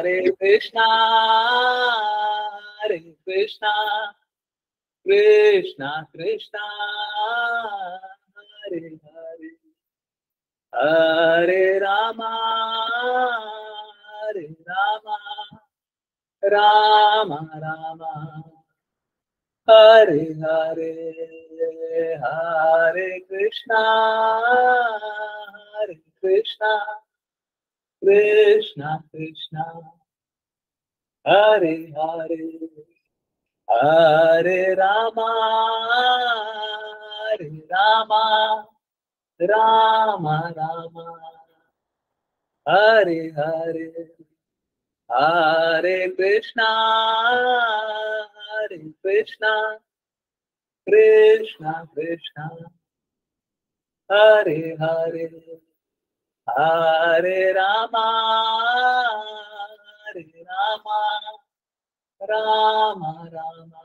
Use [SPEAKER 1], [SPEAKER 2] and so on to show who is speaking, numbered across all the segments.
[SPEAKER 1] हरे कृष्णा कृष्णा कृष्णा हरे हरे, हरे रामा रामा रामा हरे हरे, हरे कृष्णा कृष्णा कृष्णा हरे हरे, हरे रामा रामा रामा हरे हरे, हरे कृष्णा कृष्णा कृष्णा हरे हरे, हरे रामा रामा रामा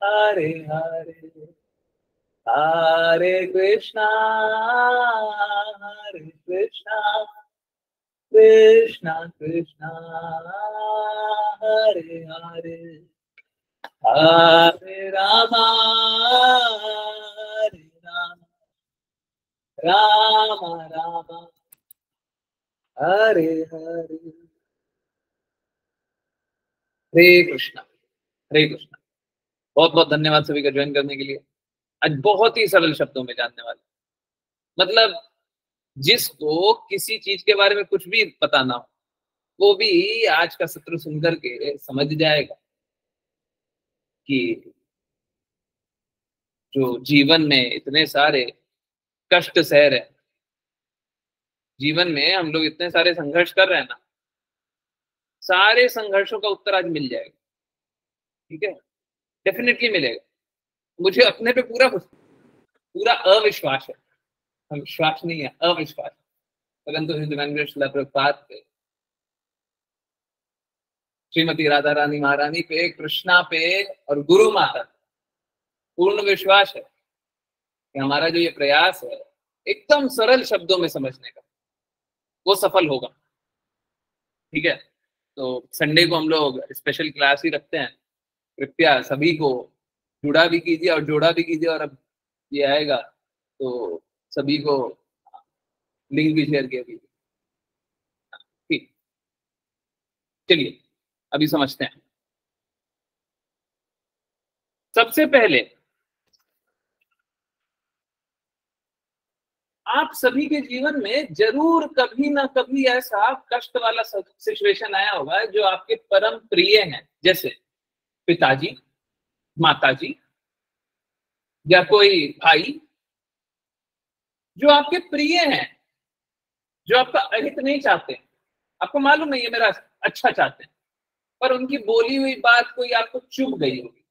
[SPEAKER 1] हरे हरे, हरे कृष्णा कृष्णा कृष्णा हरे हरे, हरे रामा रामा हरे हरे। हरे कृष्णा, हरे कृष्णा। बहुत बहुत धन्यवाद सभी का ज्वाइन करने के लिए। आज बहुत ही सरल शब्दों में जानने वाले, मतलब जिसको किसी चीज के बारे में कुछ भी पता ना हो वो भी आज का सत्र सुनकर के समझ जाएगा कि जो जीवन में इतने सारे कष्ट सह रहे, जीवन में हम लोग इतने सारे संघर्ष कर रहे हैं ना, सारे संघर्षों का उत्तर आज मिल जाएगा। ठीक है, डेफिनेटली मिलेगा। मुझे अपने पे पूरा पूरा अविश्वास है, विश्वास नहीं है, अविश्वास। परंतु प्रभुपाद पे, श्रीमती राधा रानी महारानी पे, कृष्णा पे और गुरु माता पूर्ण विश्वास है कि हमारा जो ये प्रयास है एकदम सरल शब्दों में समझने का, वो सफल होगा। ठीक है, तो संडे को हम लोग स्पेशल क्लास ही रखते हैं। कृपया सभी को जुड़ा भी कीजिए और जोड़ा भी कीजिए, और अब ये आएगा तो सभी को लिंक भी शेयर किया कीजिए। ठीक, चलिए अभी समझते हैं। सबसे पहले आप सभी के जीवन में जरूर कभी ना कभी ऐसा कष्ट वाला सिचुएशन आया होगा जो आपके परम प्रिय हैं, जैसे पिताजी, माताजी या कोई भाई जो आपके प्रिय हैं, जो आपका अहित नहीं चाहते। आपको मालूम नहीं है मेरा अच्छा चाहते हैं, पर उनकी बोली हुई बात कोई आपको चुभ गई होगी,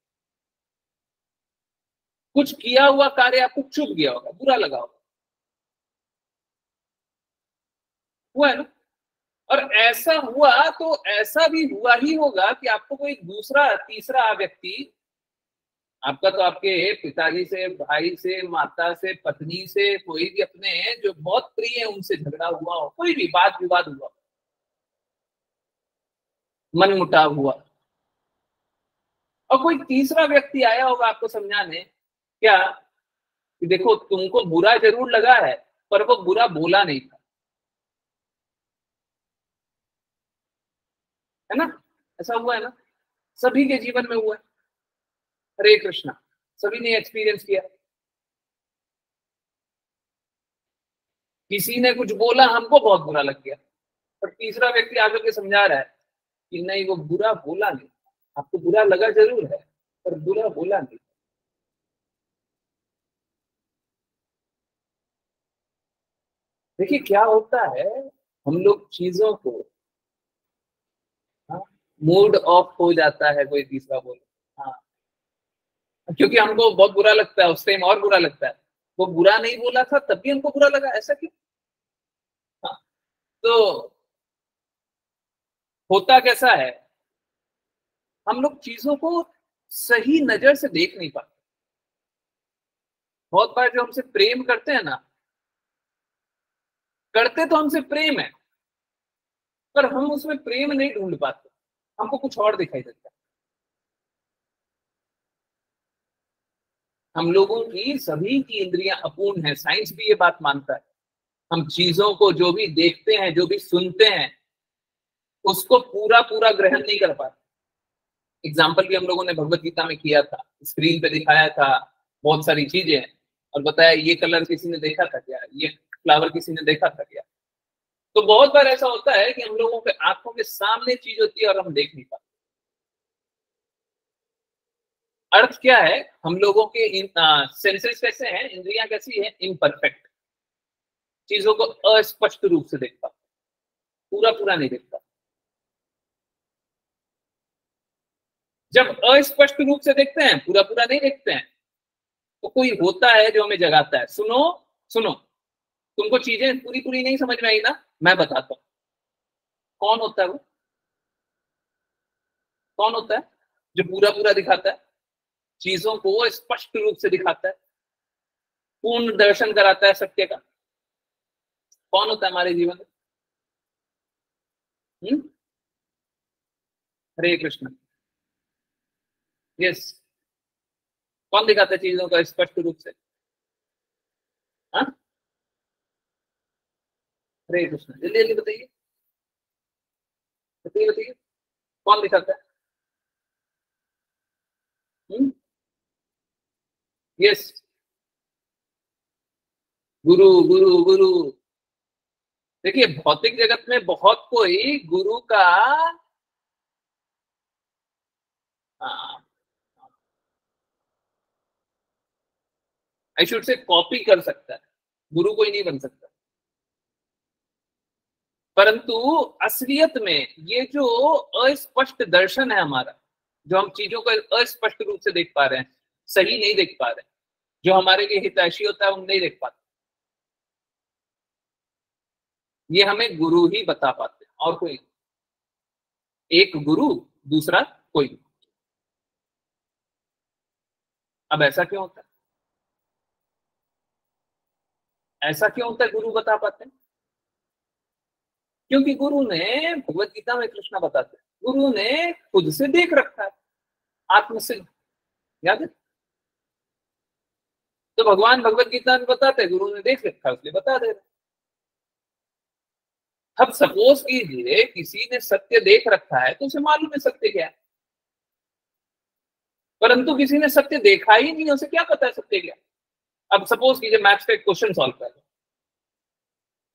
[SPEAKER 1] कुछ किया हुआ कार्य आपको चुभ गया होगा, बुरा लगा होगा, हुआ है ना। और ऐसा हुआ तो ऐसा भी हुआ ही होगा कि आपको कोई दूसरा तीसरा व्यक्ति, आपका तो आपके पिताजी से, भाई से, माता से, पत्नी से, कोई भी अपने जो बहुत प्रिय है उनसे झगड़ा हुआ हो, कोई भी बात विवाद हुआ, मन मुटाव हुआ, और कोई तीसरा व्यक्ति आया होगा आपको समझाने, क्या कि देखो तुमको बुरा जरूर लगा है पर वो बुरा बोला नहीं था, है ना। ऐसा हुआ है ना, सभी के जीवन में हुआ है। हरे कृष्णा, सभी ने एक्सपीरियंस किया। किसी ने कुछ बोला, हमको बहुत बुरा लग गया, और तीसरा व्यक्ति आकर के समझा रहा है कि नहीं वो बुरा बोला नहीं, आपको बुरा लगा जरूर है पर बुरा बोला नहीं। देखिए क्या होता है, हम लोग चीजों को, मूड ऑफ हो जाता है कोई तीसरा बोले, हाँ, क्योंकि हमको बहुत बुरा लगता है उस टाइम, और बुरा लगता है वो बुरा नहीं बोला था तब भी हमको बुरा लगा, ऐसा क्यों। हाँ, तो होता कैसा है, हम लोग चीजों को सही नजर से देख नहीं पाते। बहुत बार जो हमसे प्रेम करते हैं ना, करते तो हमसे प्रेम है, पर हम उसमें प्रेम नहीं ढूंढ पाते, हमको कुछ और दिखाई देता है। हम लोगों की सभी की इंद्रियां अपूर्ण है, साइंस भी ये बात मानता है। हम चीजों को जो भी देखते हैं, जो भी सुनते हैं, उसको पूरा पूरा ग्रहण नहीं कर पाते। एग्जाम्पल भी हम लोगों ने भगवत गीता में किया था, स्क्रीन पे दिखाया था बहुत सारी चीजें और बताया ये कलर किसी ने देखा था क्या, ये फ्लावर किसी ने देखा था क्या। तो बहुत बार ऐसा होता है कि हम लोगों के आंखों के सामने चीज होती है और हम देख नहीं पाते। अर्थ क्या है, हम लोगों के सेंसेस कैसे हैं, इंद्रियां कैसी है, इम्परफेक्ट, चीजों को अस्पष्ट रूप से देख पाते, पूरा पूरा नहीं देख पाते। जब अस्पष्ट रूप से देखते हैं, पूरा पूरा नहीं देखते हैं, तो कोई होता है जो हमें जगाता है। सुनो सुनो, तुमको चीजें पूरी पूरी नहीं समझ में आई ना, मैं बताता हूँ। कौन होता है वो, कौन होता है जो पूरा पूरा दिखाता है, चीजों को स्पष्ट रूप से दिखाता है, पूर्ण दर्शन कराता है सत्य का? कौन होता है हमारे जीवन में? हरे कृष्ण। यस, कौन दिखाता है चीजों को स्पष्ट रूप से? हाँ, हरे कृष्ण, जल्दी जल्दी बताइए, बताइए बताइए, कौन दिखाता है? यस, गुरु गुरु गुरु। देखिए भौतिक जगत में बहुत कोई गुरु का आई शुड से कॉपी कर सकता है, गुरु कोई नहीं बन सकता। परंतु असलियत में ये जो अस्पष्ट दर्शन है हमारा, जो हम चीजों को अस्पष्ट रूप से देख पा रहे हैं, सही नहीं देख पा रहे हैं, जो हमारे लिए हितैषी होता है हम नहीं देख पाते, ये हमें गुरु ही बता पाते हैं और कोई। एक गुरु, दूसरा कोई। अब ऐसा क्यों होता है, ऐसा क्यों होता है गुरु बता पाते हैं? क्योंकि गुरु ने, भगवत गीता में कृष्ण बताते हैं, गुरु ने खुद से देख रखा है, आत्मसिद्ध, याद है? तो भगवान भगवत गीता में बताते हैं, गुरु ने देख रखा है इसलिए बता दे रहे। अब सपोज कीजिए किसी ने सत्य देख रखा है तो उसे मालूम है सत्य क्या है, परंतु किसी ने सत्य देखा ही नहीं, उसे क्या पता है सत्य क्या। अब सपोज कीजिए मैथ्स का एक क्वेश्चन सॉल्व कर रहे,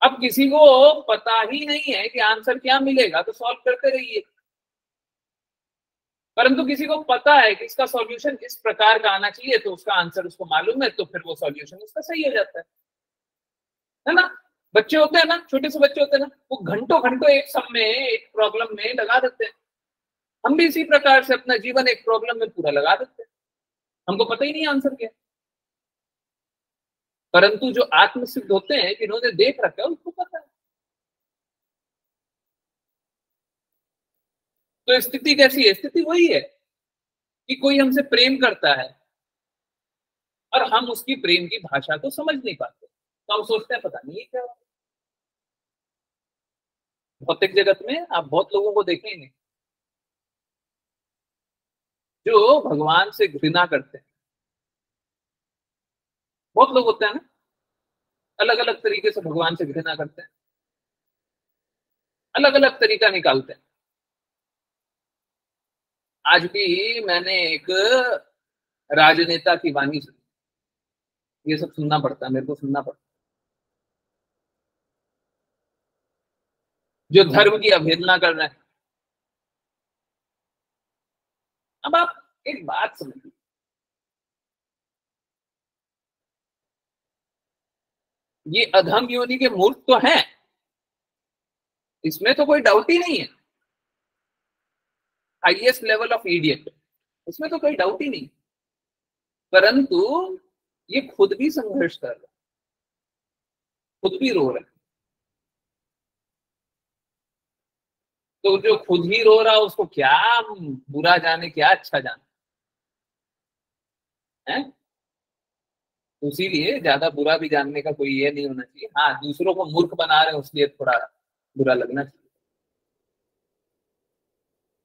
[SPEAKER 1] अब किसी को पता ही नहीं है कि आंसर क्या मिलेगा, तो सॉल्व करते रहिए। परंतु किसी को पता है कि इसका सॉल्यूशन इस प्रकार का आना चाहिए, तो उसका आंसर उसको मालूम है, तो फिर वो सॉल्यूशन उसका सही हो जाता है ना? बच्चे होते हैं ना, छोटे से बच्चे होते हैं ना, वो घंटों घंटों एक सम में, एक प्रॉब्लम में लगा देते हैं। हम भी इसी प्रकार से अपना जीवन एक प्रॉब्लम में पूरा लगा देते हैं, हमको पता ही नहीं आंसर क्या। परंतु जो आत्मसिद्ध होते हैं, जिन्होंने देख रखा है, उसको पता है। तो स्थिति कैसी है? स्थिति वही है कि कोई हमसे प्रेम करता है और हम उसकी प्रेम की भाषा को समझ नहीं पाते, तो हम सोचते हैं पता नहीं ये क्या। भौतिक जगत में आप बहुत लोगों को देखेंगे जो भगवान से घृणा करते हैं। बहुत लोग होते हैं ना, अलग अलग तरीके से भगवान से घृणा करते हैं, अलग अलग तरीका निकालते हैं। आज भी मैंने एक राजनेता की वाणी सुनी, ये सब सुनना पड़ता है, मेरे को सुनना पड़ता है, जो धर्म की अवहेलना कर रहे हैं। अब आप एक बात समझिए, ये अधम योनि के मूर्ख तो हैं, इसमें तो कोई डाउट ही नहीं है। हाईएस्ट लेवल ऑफ इडियट, इसमें तो कोई डाउट ही नहीं। परंतु ये खुद भी संघर्ष कर रहे हैं, खुद भी रो रहे हैं। तो जो खुद ही रो रहा है उसको क्या बुरा जाने, क्या अच्छा जाने है? इसीलिए ज्यादा बुरा भी जानने का कोई ये नहीं होना चाहिए। हाँ, दूसरों को मूर्ख बना रहे हैं उसलिए थोड़ा बुरा लगना चाहिए।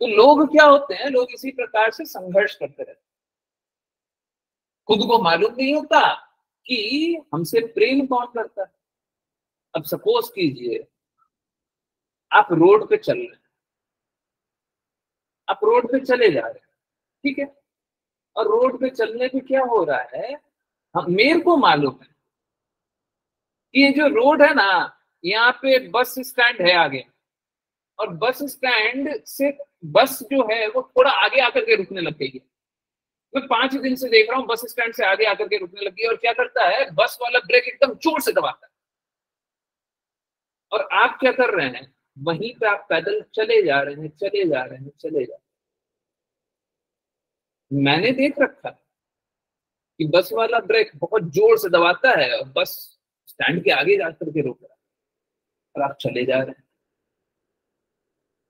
[SPEAKER 1] तो लोग क्या होते हैं, लोग इसी प्रकार से संघर्ष करते रहते हैं। खुद को मालूम नहीं होता कि हमसे प्रेम कौन करता है। अब सपोज कीजिए आप रोड पे चल रहे हैं, आप रोड पे चले जा रहे हैं, ठीक है, और रोड पे चलने पे क्या हो रहा है, हम मेरे को मालूम है कि ये जो रोड है ना, यहाँ पे बस स्टैंड है आगे, और बस स्टैंड से बस जो है वो थोड़ा आगे आकर के रुकने लग गई है। मैं 5 दिन से देख रहा हूँ बस स्टैंड से आगे आकर के रुकने लगी है, और क्या करता है, बस वाला ब्रेक एकदम जोर से दबाता है। और आप क्या कर रहे हैं, वहीं पे आप पैदल चले जा रहे हैं, चले जा रहे हैं, चले जा रहे हैं। मैंने देख रखा है कि बस वाला ब्रेक बहुत जोर से दबाता है और बस स्टैंड के आगे जाकर के रोक रहा है, और आप चले जा रहे हैं।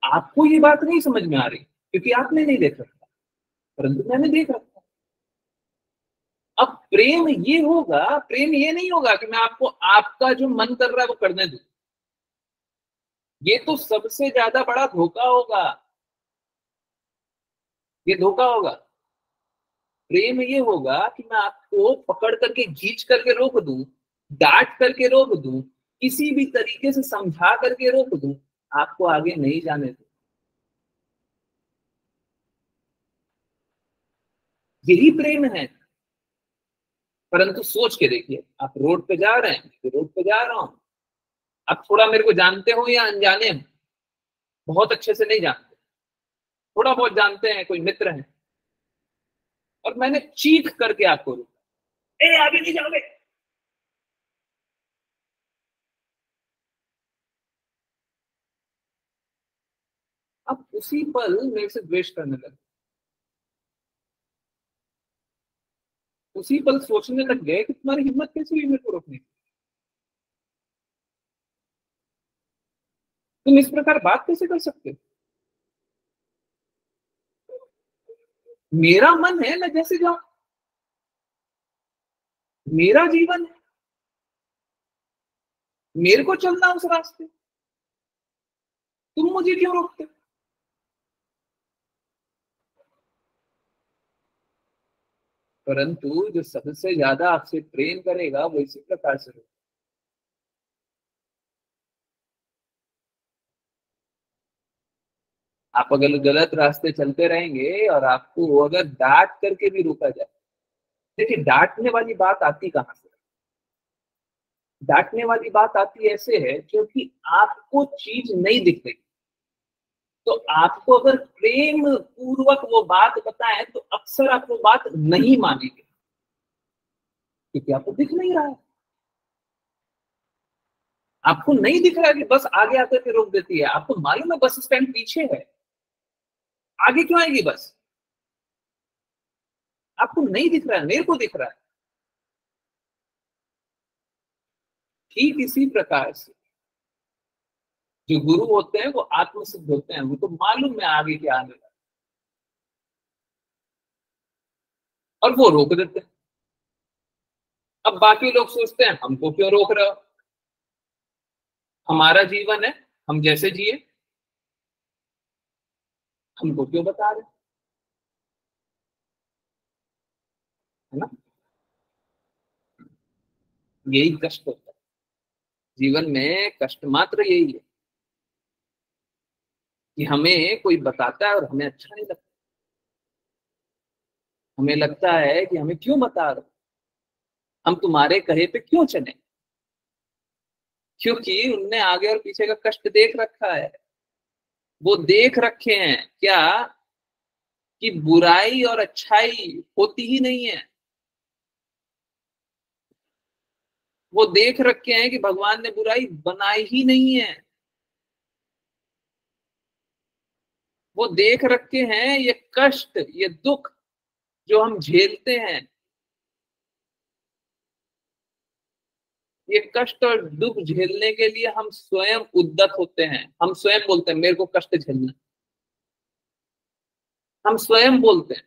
[SPEAKER 1] आपको ये बात नहीं समझ में आ रही क्योंकि आपने नहीं देख रखा, परंतु मैंने देख रखा। अब प्रेम ये होगा, प्रेम ये नहीं होगा कि मैं आपको आपका जो मन कर रहा है वो करने दूं। ये तो सबसे ज्यादा बड़ा धोखा होगा, ये धोखा होगा। प्रेम ये होगा कि मैं आपको पकड़ करके खींच करके रोक दूं, डांट करके रोक दूं, किसी भी तरीके से समझा करके रोक दूं, आपको आगे नहीं जाने दूं। यही प्रेम है। परंतु सोच के देखिए, आप रोड पे जा रहे हैं, तो रोड पे जा रहा हूं, आप थोड़ा मेरे को जानते हो या अनजाने में, बहुत अच्छे से नहीं जानते, थोड़ा बहुत जानते हैं, कोई मित्र हैं, और मैंने चीख करके आपको रोका, ए आगे नहीं जाओगे। आप उसी पल मेरे से द्वेष करने लगे, उसी पल सोचने लग गए कि तुम्हारी हिम्मत कैसे हुई मेरे को रोकने की, तुम इस प्रकार बात कैसे कर सकते हो। मेरा मन है मैं जैसे जाऊं, मेरा जीवन है, मेरे को चलना उस रास्ते, तुम मुझे क्यों रोकते हो? परंतु जो सबसे ज्यादा आपसे प्रेम करेगा वो इसी प्रकार से रोकेगा। आप अगर गलत रास्ते चलते रहेंगे और आपको अगर डांट करके भी रोका जाए, देखिए डांटने वाली बात आती कहां से, डांटने वाली बात आती ऐसे है क्योंकि आपको चीज नहीं दिख रही। तो आपको अगर प्रेम पूर्वक वो बात बताएं तो अक्सर आप वो बात नहीं मानेंगे क्योंकि आपको दिख नहीं रहा है। आपको नहीं दिख रहा है कि बस आगे आकर के रोक देती है, आपको मालूम है बस स्टैंड पीछे है, आगे क्यों आएगी बस, आपको नहीं दिख रहा है, मेरे को दिख रहा है। ठीक इसी प्रकार से जो गुरु होते हैं वो आत्मसिद्ध होते हैं, उनको मालूम है आगे क्या आने वाला, और वो रोक देते हैं। अब बाकी लोग सोचते हैं हमको क्यों रोक रहे हो, हमारा जीवन है, हम जैसे जिए, हमको क्यों बता रहे, है ना। यही कष्ट होता है जीवन में, कष्ट मात्र यही है कि हमें कोई बताता है और हमें अच्छा नहीं लगता, हमें लगता है कि हमें क्यों बता रहे हो, हम तुम्हारे कहे पे क्यों चले, क्योंकि उनने आगे और पीछे का कष्ट देख रखा है। वो देख रखे हैं क्या कि बुराई और अच्छाई होती ही नहीं है, वो देख रखे हैं कि भगवान ने बुराई बनाई ही नहीं है, वो देख रखे हैं ये कष्ट, ये दुख जो हम झेलते हैं, ये कष्ट और दुख झेलने के लिए हम स्वयं उद्यत होते हैं। हम स्वयं बोलते हैं मेरे को कष्ट झेलना, हम स्वयं बोलते हैं।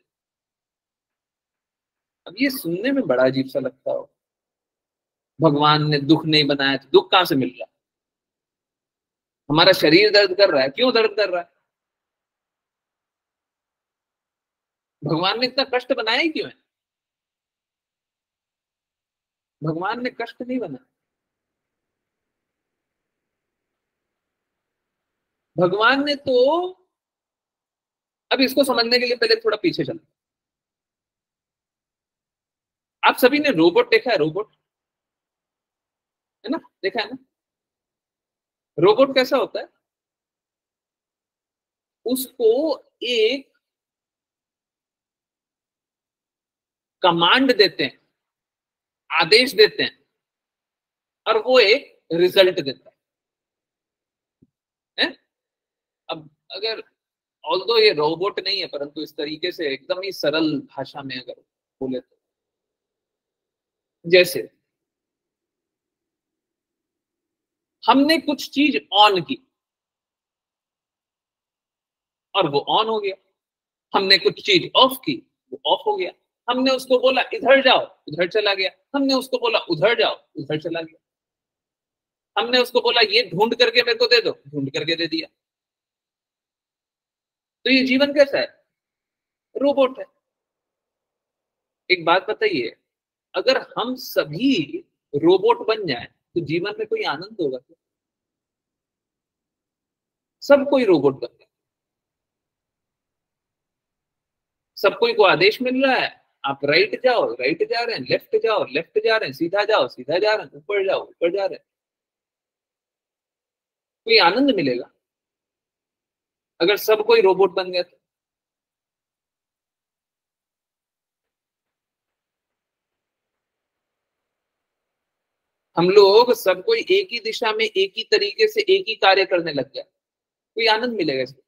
[SPEAKER 1] अब ये सुनने में बड़ा अजीब सा लगता हो, भगवान ने दुख नहीं बनाया तो दुख कहां से मिल रहा है, हमारा शरीर दर्द कर रहा है, क्यों दर्द कर रहा है, भगवान ने इतना कष्ट बनाया ही क्यों है? भगवान ने कष्ट नहीं बनाया। भगवान ने तो, अब इसको समझने के लिए पहले थोड़ा पीछे चलते। आप सभी ने रोबोट देखा है? रोबोट है ना, देखा है ना? रोबोट कैसा होता है? उसको एक कमांड देते हैं, आदेश देते हैं, और वो एक रिजल्ट देता है। अब अगर, ऑल्दो ये रोबोट नहीं है, परंतु इस तरीके से एकदम ही सरल भाषा में अगर बोले तो, जैसे हमने कुछ चीज ऑन की और वो ऑन हो गया, हमने कुछ चीज ऑफ की, वो ऑफ हो गया, हमने उसको बोला इधर जाओ, उधर चला गया, हमने उसको बोला उधर जाओ, उधर चला गया, हमने उसको बोला ये ढूंढ करके मेरे को दे दो, ढूंढ करके दे दिया। तो ये जीवन कैसा है? रोबोट है। एक बात बताइए, अगर हम सभी रोबोट बन जाएं तो जीवन में कोई आनंद होगा क्या? सब कोई रोबोट बन गया, सब कोई को आदेश मिल रहा है, आप राइट जाओ, राइट जा रहे हैं, लेफ्ट जाओ, लेफ्ट जा रहे हैं, सीधा जाओ, सीधा जा रहे हैं, ऊपर जाओ, ऊपर जा रहे हैं। कोई आनंद मिलेगा अगर सब कोई रोबोट बन गया तो? हम लोग सब कोई एक ही दिशा में एक ही तरीके से एक ही कार्य करने लग जाए, कोई आनंद मिलेगा इसमें?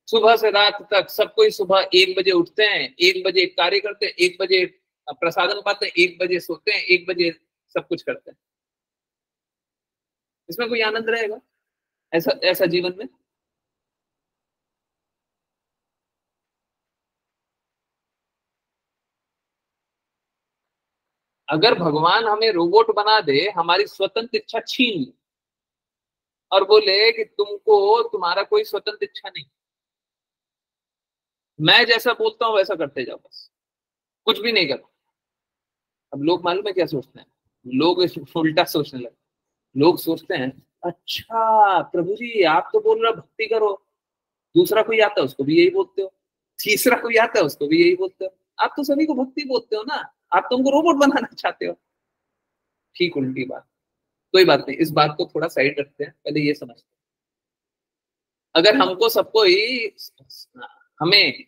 [SPEAKER 1] सुबह से रात तक सब कोई सुबह 1 बजे उठते हैं, 1 बजे कार्य करते हैं, 1 बजे प्रसादम पाते हैं, 1 बजे सोते हैं, 1 बजे सब कुछ करते हैं। इसमें कोई आनंद रहेगा ऐसा ऐसा जीवन में? अगर भगवान हमें रोबोट बना दे, हमारी स्वतंत्र इच्छा छीन ले और बोले कि तुमको तुम्हारा कोई स्वतंत्र इच्छा नहीं, मैं जैसा बोलता हूं वैसा करते जाओ, बस कुछ भी नहीं करो। अब लोग मालूम है क्या सोचते हैं? लोग उल्टा सोचने लगे। लोग सोचते हैं, अच्छा प्रभु जी आप तो बोल रहे हो भक्ति करो, दूसरा कोई आता है उसको भी यही बोलते हो, तीसरा कोई आता है उसको भी यही बोलते हो, आप तो सभी को भक्ति बोलते हो ना, आप तो हमको रोबोट बनाना चाहते हो। ठीक उल्टी बात। कोई बात नहीं, इस बात को थोड़ा साइड रखते हैं, पहले ये समझते हैं। अगर हमको सबको ही, हमें,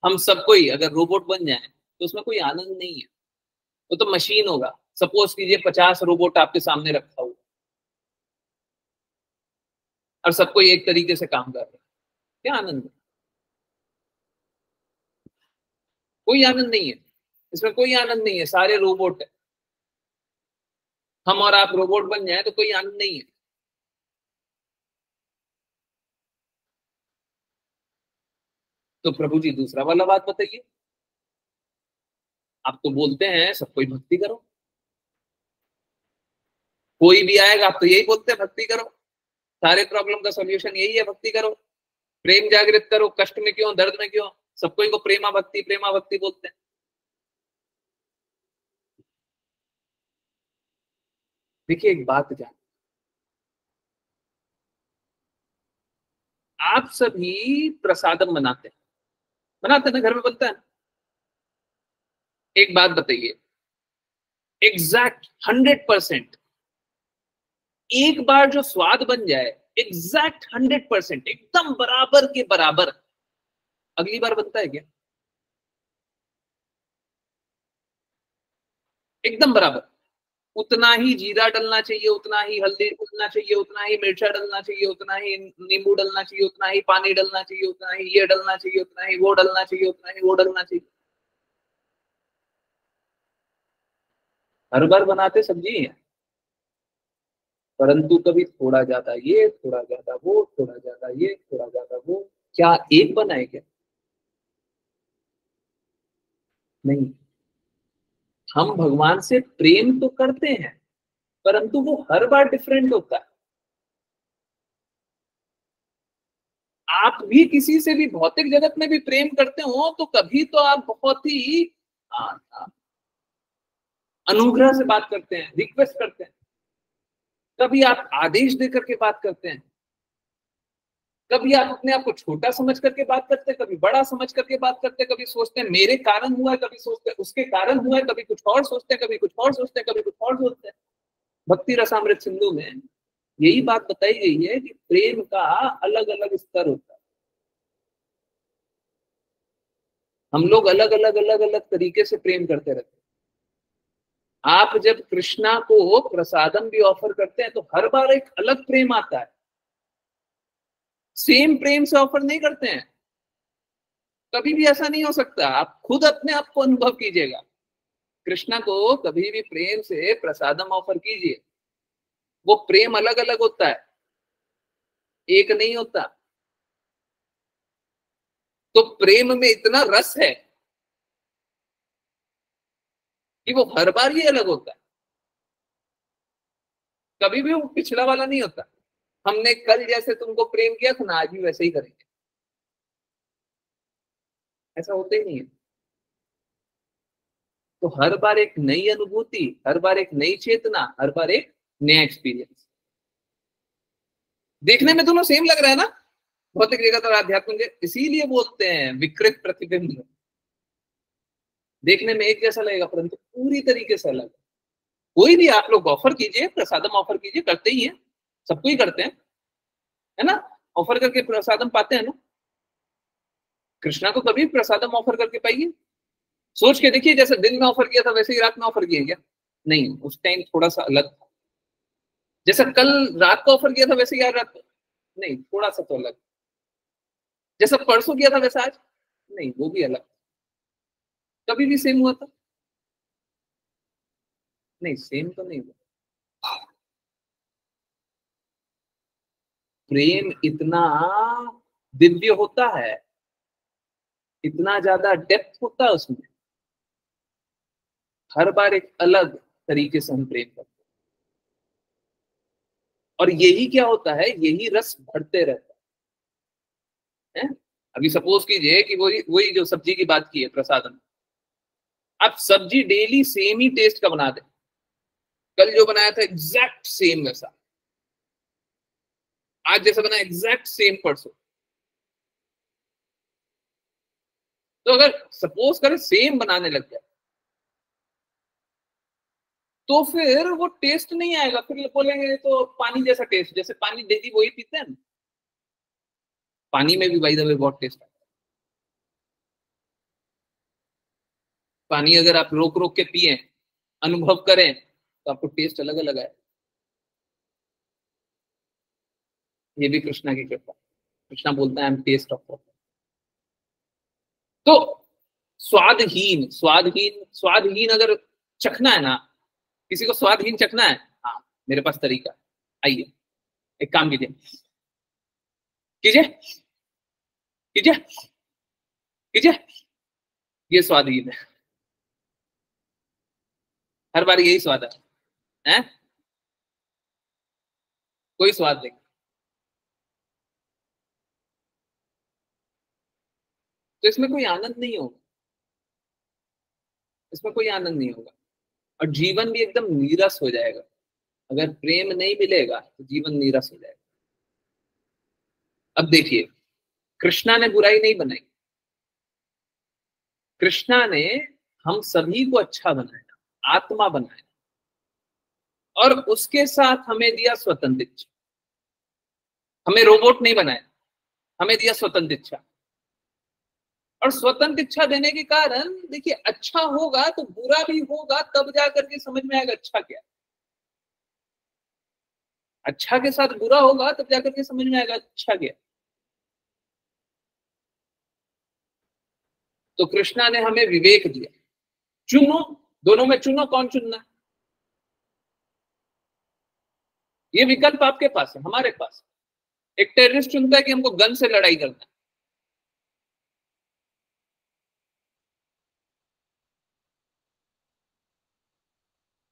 [SPEAKER 1] हम सबको ही अगर रोबोट बन जाए तो उसमें कोई आनंद नहीं है, वो तो मशीन होगा। सपोज कीजिए 50 रोबोट आपके सामने रखा हुआ और सबको एक तरीके से काम कर रहे हैं, क्या आनंद है? कोई आनंद नहीं है, इसमें कोई आनंद नहीं है, सारे रोबोट है। हम और आप रोबोट बन जाए तो कोई आनंद नहीं है। तो प्रभु जी दूसरा वाला बात बताइए। आप तो बोलते हैं सब कोई भक्ति करो, कोई भी आएगा आप तो यही बोलते हैं भक्ति करो, सारे प्रॉब्लम का सॉल्यूशन यही है भक्ति करो, प्रेम जागृत करो, कष्ट में क्यों, दर्द में क्यों, सबको इनको प्रेमा भक्ति बोलते हैं। देखिए एक बात जान, आप सभी प्रसादम बनाते हैं, बनाते हैं ना, घर में बनता है ना? एक बात बताइए, एग्जैक्ट 100%, एक बार जो स्वाद बन जाए, एग्जैक्ट 100%, एकदम बराबर के बराबर, अगली बार बनता है क्या? एकदम बराबर, उतना ही जीरा डलना चाहिए, उतना ही हल्दी डलना चाहिए, उतना ही मिर्चा डलना चाहिए, उतना ही नींबू डलना चाहिए, उतना ही पानी डलना चाहिए, उतना ही ये डलना चाहिए, उतना ही वो डलना चाहिए, उतना ही वो डलना चाहिए। हर बार बनाते सब्जी है, परंतु कभी थोड़ा ज्यादा ये, थोड़ा ज्यादा वो, थोड़ा ज्यादा ये, थोड़ा ज्यादा वो, क्या एक बनाए क्या? नहीं। हम भगवान से प्रेम तो करते हैं, परंतु वो हर बार डिफरेंट होता है। आप भी किसी से भी भौतिक जगत में भी प्रेम करते हो तो कभी तो आप बहुत ही आ, आ, अनुग्रह से बात करते हैं, रिक्वेस्ट करते हैं, कभी आप आदेश देकर के बात करते हैं, कभी आप अपने आप को छोटा समझ करके बात करते हैं, कभी बड़ा समझ करके बात करते हैं, कभी सोचते हैं मेरे कारण हुआ है, कभी सोचते हैं उसके कारण हुआ है, कभी कुछ और सोचते हैं, कभी कुछ और सोचते हैं, कभी कुछ और सोचते हैं। भक्ति रसामृत सिंधु में यही बात बताई गई है कि प्रेम का अलग अलग स्तर होता है। हम लोग अलग अलग अलग अलग तरीके से प्रेम करते रहते हैं। आप जब कृष्णा को प्रसादम भी ऑफर करते हैं तो हर बार एक अलग प्रेम आता है, सेम प्रेम से ऑफर नहीं करते हैं। कभी भी ऐसा नहीं हो सकता, आप खुद अपने आप को अनुभव कीजिएगा। कृष्णा को कभी भी प्रेम से प्रसादम ऑफर कीजिए, वो प्रेम अलग अलग होता है, एक नहीं होता। तो प्रेम में इतना रस है कि वो हर बार ही अलग होता है, कभी भी वो पिछला वाला नहीं होता। हमने कल जैसे तुमको प्रेम किया था ना, आज भी वैसे ही करेंगे, ऐसा होता ही नहीं है। तो हर बार एक नई अनुभूति, हर बार एक नई चेतना, हर बार एक नया एक्सपीरियंस। देखने में दोनों सेम लग रहा है ना, भौतिक जगत और आध्यात्मिक जगत, इसीलिए बोलते हैं विकृत प्रतिबिंब। देखने में एक जैसा लगेगा परंतु पूरी तरीके से अलग। कोई भी आप लोग ऑफर कीजिए, प्रसादम ऑफर कीजिए, करते ही है, सबको ही करते हैं, है ना। ऑफर करके प्रसादम पाते हैं ना। कृष्णा को कभी प्रसादम ऑफर करके पाइए, सोच के देखिए, जैसे दिन में ऑफर किया था वैसे ही रात में ऑफर किया क्या? नहीं, उस टाइम थोड़ा सा अलग था। जैसा कल रात को ऑफर किया था वैसे ही आज रात को, नहीं थोड़ा सा तो अलग। जैसा परसों किया था वैसा आज, नहीं वो भी अलग। कभी भी सेम हुआ था? नहीं, सेम तो नहीं हुआ। प्रेम इतना दिव्य होता है, इतना ज्यादा डेप्थ होता है उसमें, हर बार एक अलग तरीके से हम प्रेम करते हैं। और यही क्या होता है, यही रस बढ़ते रहता है। अभी सपोज कीजिए कि वही वही जो सब्जी की बात की है प्रसादम, आप सब्जी डेली सेम ही टेस्ट का बना दे, कल जो बनाया था एग्जैक्ट सेम वैसा, आज जैसा बना एग्जैक्ट सेम परसों, तो अगर सपोज करें सेम बनाने लग जाए तो फिर वो टेस्ट नहीं आएगा, फिर बोलेंगे तो पानी जैसा टेस्ट, जैसे पानी डेली वही पीते हैं, पानी में भी बाय द वे बहुत टेस्ट आता है। पानी अगर आप रोक रोक के पिए, अनुभव करें, तो आपको टेस्ट अलग अलग आए। ये भी कृष्णा की कृपा। कृष्णा बोलता है I am taste of water. तो स्वादहीन स्वादहीन स्वादहीन अगर चखना है ना, किसी को स्वादहीन चखना है, हाँ मेरे पास तरीका है। आइए, एक काम कीजिए, कीजिए कीजिए कीजिए, ये स्वादहीन है, हर बार यही स्वाद है? कोई स्वाद नहीं। तो इसमें कोई आनंद नहीं होगा, इसमें कोई आनंद नहीं होगा, और जीवन भी एकदम नीरस हो जाएगा। अगर प्रेम नहीं मिलेगा तो जीवन नीरस हो जाएगा। अब देखिए, कृष्णा ने बुराई नहीं बनाई, कृष्णा ने हम सभी को अच्छा बनाया, आत्मा बनाया, और उसके साथ हमें दिया स्वतंत्र इच्छा। हमें रोबोट नहीं बनाया, हमें दिया स्वतंत्र इच्छा। और स्वतंत्र इच्छा देने के कारण देखिए, अच्छा होगा तो बुरा भी होगा, तब जाकर के समझ में आएगा अच्छा क्या। अच्छा के साथ बुरा होगा तब जाकर के समझ में आएगा अच्छा क्या। तो कृष्णा ने हमें विवेक दिया, चुनो, दोनों में चुनो कौन चुनना है। ये विकल्प आपके पास है, हमारे पास। एक टेररिस्ट चुनता है कि हमको गन से लड़ाई करना है,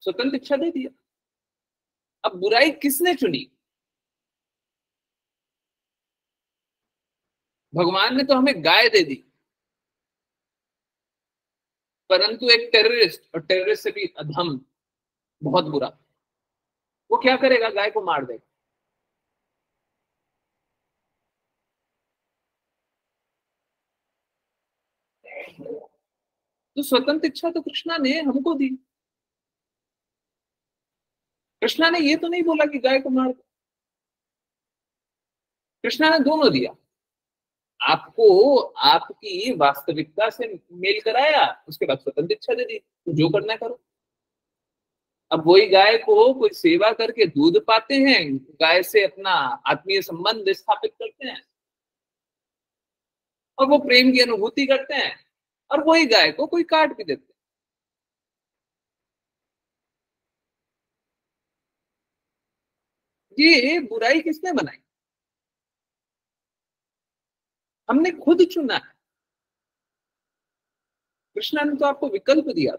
[SPEAKER 1] स्वतंत्र इच्छा दे दिया। अब बुराई किसने चुनी? भगवान ने तो हमें गाय दे दी, परंतु एक टेररिस्ट, और टेररिस्ट से भी अधम, बहुत बुरा, वो क्या करेगा? गाय को मार देगा। तो स्वतंत्र इच्छा तो कृष्णा ने हमको दी। कृष्णा ने ये तो नहीं बोला कि गाय को मार दो, कृष्णा ने दोनों दिया। आपको आपकी वास्तविकता से मेल कराया, उसके बाद स्वतंत्र इच्छा दे दी, तो जो करना है करो। अब वही गाय को कोई सेवा करके दूध पाते हैं, गाय से अपना आत्मीय संबंध स्थापित करते हैं, और वो प्रेम की अनुभूति करते हैं, और वही गाय को कोई काट भी देते हैं। ये बुराई किसने बनाई? हमने खुद चुना है। कृष्णा ने तो आपको विकल्प दिया।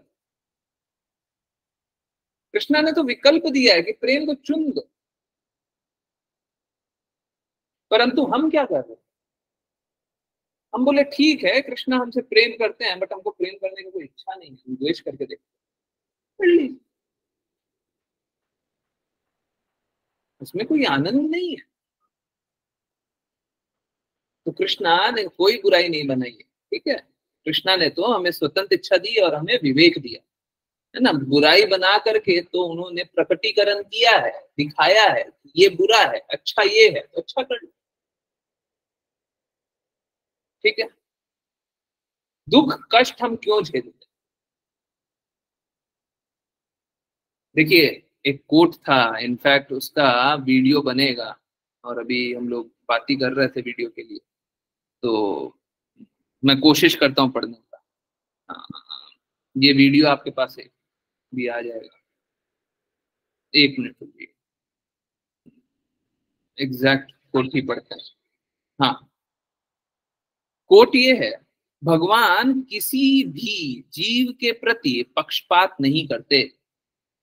[SPEAKER 1] कृष्णा ने तो विकल्प दिया है कि प्रेम को चुन दो, परंतु हम क्या कर रहे हैं? हम बोले ठीक है, कृष्णा हमसे प्रेम करते हैं, बट हमको प्रेम करने की कोई इच्छा नहीं है, हम द्वेष करके देखते हैं। उसमें कोई आनंद नहीं है। तो कृष्णा ने कोई बुराई नहीं बनाई है, ठीक है। कृष्णा ने तो हमें स्वतंत्र इच्छा दी और हमें विवेक दिया, है ना। बुराई बना करके तो उन्होंने प्रकटीकरण किया है, दिखाया है, ये बुरा है, अच्छा ये है, तो अच्छा कर लो, ठीक है। दुख कष्ट हम क्यों झेलते? देखिए, एक कोट था, इनफैक्ट उसका वीडियो बनेगा, और अभी हम लोग बात ही कर रहे थे वीडियो के लिए, तो मैं कोशिश करता हूँ पढ़ने का। हाँ, ये वीडियो आपके पास है, भी आ जाएगा। एक मिनट रुकिए, एग्जैक्ट कोट ही पढ़ते हैं। हाँ, कोट ये है, भगवान किसी भी जीव के प्रति पक्षपात नहीं करते।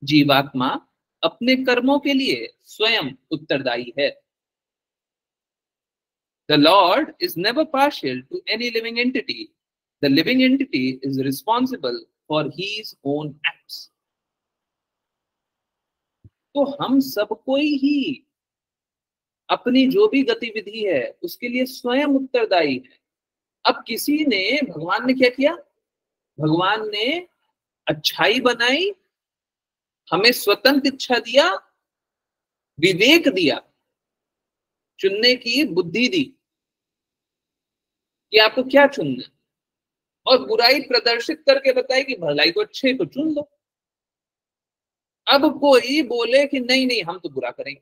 [SPEAKER 1] जीवात्मा अपने कर्मों के लिए स्वयं उत्तरदायी है। The Lord is never partial to any living entity. The living entity is responsible for his own acts. तो हम सबको ही अपनी जो भी गतिविधि है उसके लिए स्वयं उत्तरदायी है। अब किसी ने, भगवान ने क्या किया? भगवान ने अच्छाई बनाई, हमें स्वतंत्र इच्छा दिया, विवेक दिया, चुनने की बुद्धि दी कि आपको क्या चुनना है, और बुराई प्रदर्शित करके बताए कि भलाई को अच्छे को चुन लो। अब कोई बोले कि नहीं नहीं हम तो बुरा करेंगे,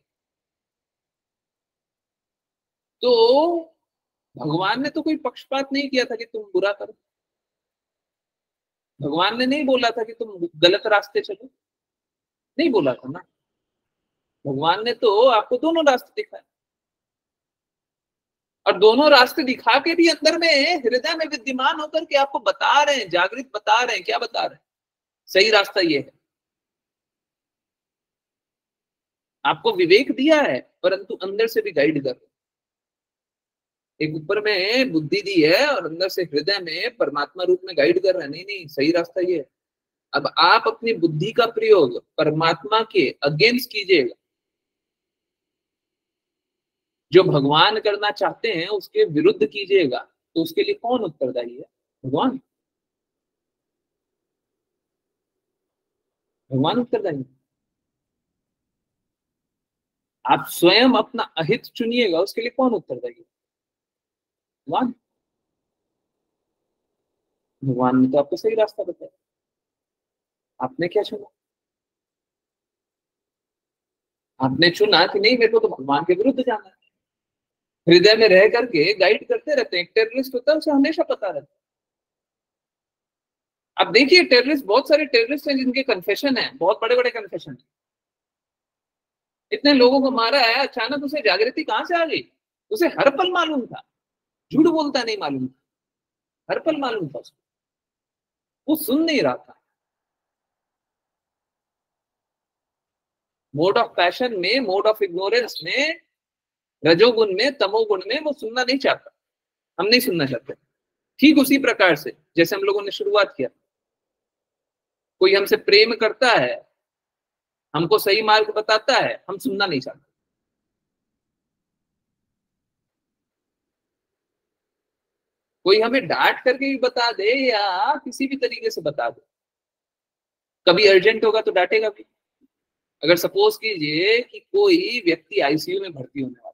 [SPEAKER 1] तो भगवान ने तो कोई पक्षपात नहीं किया था कि तुम बुरा करो। भगवान ने नहीं बोला था कि तुम गलत रास्ते चलो, नहीं बोला था ना। भगवान ने तो आपको दोनों रास्ते दिखाए, और दोनों रास्ते दिखा के भी अंदर में, हृदय में विद्यमान होकर के आपको बता रहे हैं, जागृत बता रहे हैं, क्या बता रहे हैं? सही रास्ता ये है। आपको विवेक दिया है, परंतु अंदर से भी गाइड कर रहे हैं। एक ऊपर में बुद्धि दी है और अंदर से हृदय में परमात्मा रूप में गाइड कर रहे हैं, नहीं नहीं सही रास्ता ये है। अब आप अपनी बुद्धि का प्रयोग परमात्मा के अगेंस्ट कीजिएगा, जो भगवान करना चाहते हैं उसके विरुद्ध कीजिएगा, तो उसके लिए कौन उत्तरदायी है? भगवान। भगवान उत्तरदायी है। आप स्वयं अपना अहित चुनिएगा, उसके लिए कौन उत्तरदायी है? भगवान। भगवान ने तो आपको सही रास्ता बताया, आपने क्या चुना? आपने चुना कि नहीं, मेरे को तो भगवान के विरुद्ध जाना है। हृदय में रह करके गाइड करते रहते हैं। एक टेररिस्ट होता है, उसे हमेशा पता रहता है। अब देखिए, टेररिस्ट, बहुत सारे टेररिस्ट हैं जिनके कन्फेशन है, बहुत बड़े बड़े कन्फेशन है। इतने लोगों को मारा है, अचानक उसे जागृति कहां से आ गई? उसे हर पल मालूम था, झूठ बोलता नहीं मालूम था, हर पल मालूम था उसको, वो सुन नहीं रहा था। मोड ऑफ पैशन में, मोड ऑफ इग्नोरेंस में, रजोगुण में, तमोगुण में वो सुनना नहीं चाहता। हम नहीं सुनना चाहते। ठीक उसी प्रकार से जैसे हम लोगों ने शुरुआत किया, कोई हमसे प्रेम करता है, हमको सही मार्ग बताता है, हम सुनना नहीं चाहते। कोई हमें डांट करके भी बता दे या किसी भी तरीके से बता दे, कभी अर्जेंट होगा तो डांटेगा भी। अगर सपोज कीजिए कि कोई व्यक्ति आईसीयू में भर्ती होने वाला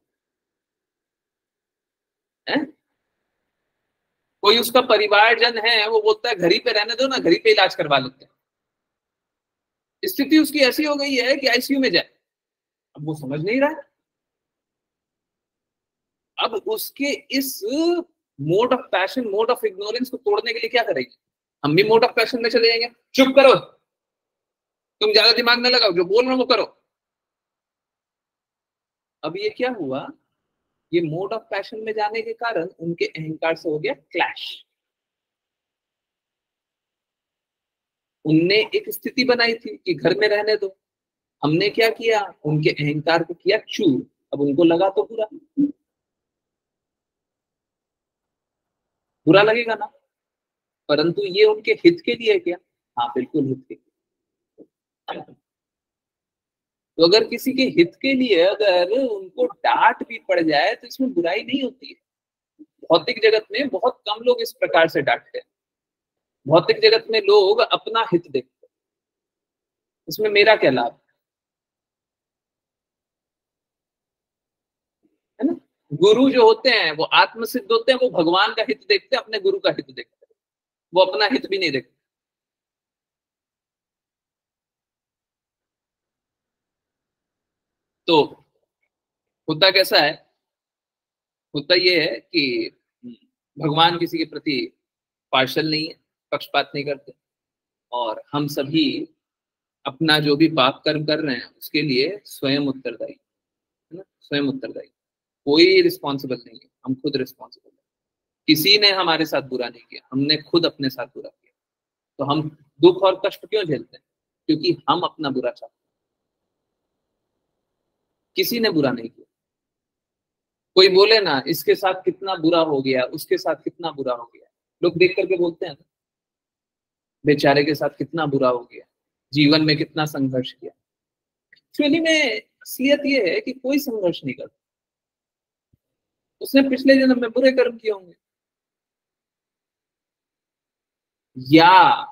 [SPEAKER 1] है, कोई उसका परिवारजन है, वो बोलता है घर ही पे रहने दो ना, घर ही पे इलाज करवा लेते हैं। स्थिति उसकी ऐसी हो गई है कि आईसीयू में जाए, अब वो समझ नहीं रहा है। अब उसके इस mode of passion, mode of ignorance को तोड़ने के लिए क्या करेंगे? हम भी मोड ऑफ पैशन में चले जाएंगे, चुप करो, तुम ज्यादा दिमाग न लगाओ, जो बोल रहे हो वो करो। अब ये क्या हुआ, ये मोड ऑफ पैशन में जाने के कारण उनके अहंकार से हो गया क्लैश। उनने एक स्थिति बनाई थी कि घर में रहने दो, हमने क्या किया, उनके अहंकार को किया चूर। अब उनको लगा तो बुरा, बुरा लगेगा ना, परंतु ये उनके हित के लिए क्या? हाँ बिल्कुल हित के लिए। तो अगर किसी के हित के लिए अगर उनको डांट भी पड़ जाए तो इसमें बुराई नहीं होती है। भौतिक जगत में बहुत कम लोग इस प्रकार से डांटते हैं। भौतिक जगत में लोग अपना हित देखते हैं, इसमें मेरा क्या लाभ है ना। गुरु जो होते हैं वो आत्मसिद्ध होते हैं, वो भगवान का हित देखते हैं, अपने गुरु का हित देखते हैं, वो अपना हित भी नहीं देखते। तो होता कैसा है, होता ये है कि भगवान किसी के प्रति पार्शल नहीं है, पक्षपात नहीं करते, और हम सभी अपना जो भी पाप कर्म कर रहे हैं उसके लिए स्वयं उत्तरदायी है ना, स्वयं उत्तरदायी। कोई रिस्पॉन्सिबल नहीं है, हम खुद रिस्पॉन्सिबल है। किसी ने हमारे साथ बुरा नहीं किया, हमने खुद अपने साथ बुरा किया। तो हम दुख और कष्ट क्यों झेलते हैं? क्योंकि हम अपना बुरा चाहते हैं, किसी ने बुरा नहीं किया। कोई बोले ना इसके साथ कितना बुरा हो गया, उसके साथ कितना बुरा हो गया, लोग देख करके बोलते हैं ना, बेचारे के साथ कितना बुरा हो गया, जीवन में कितना संघर्ष किया। एक्चुअली में असलियत ये है कि कोई संघर्ष नहीं करता, उसने पिछले जन्म में बुरे कर्म किए होंगे, या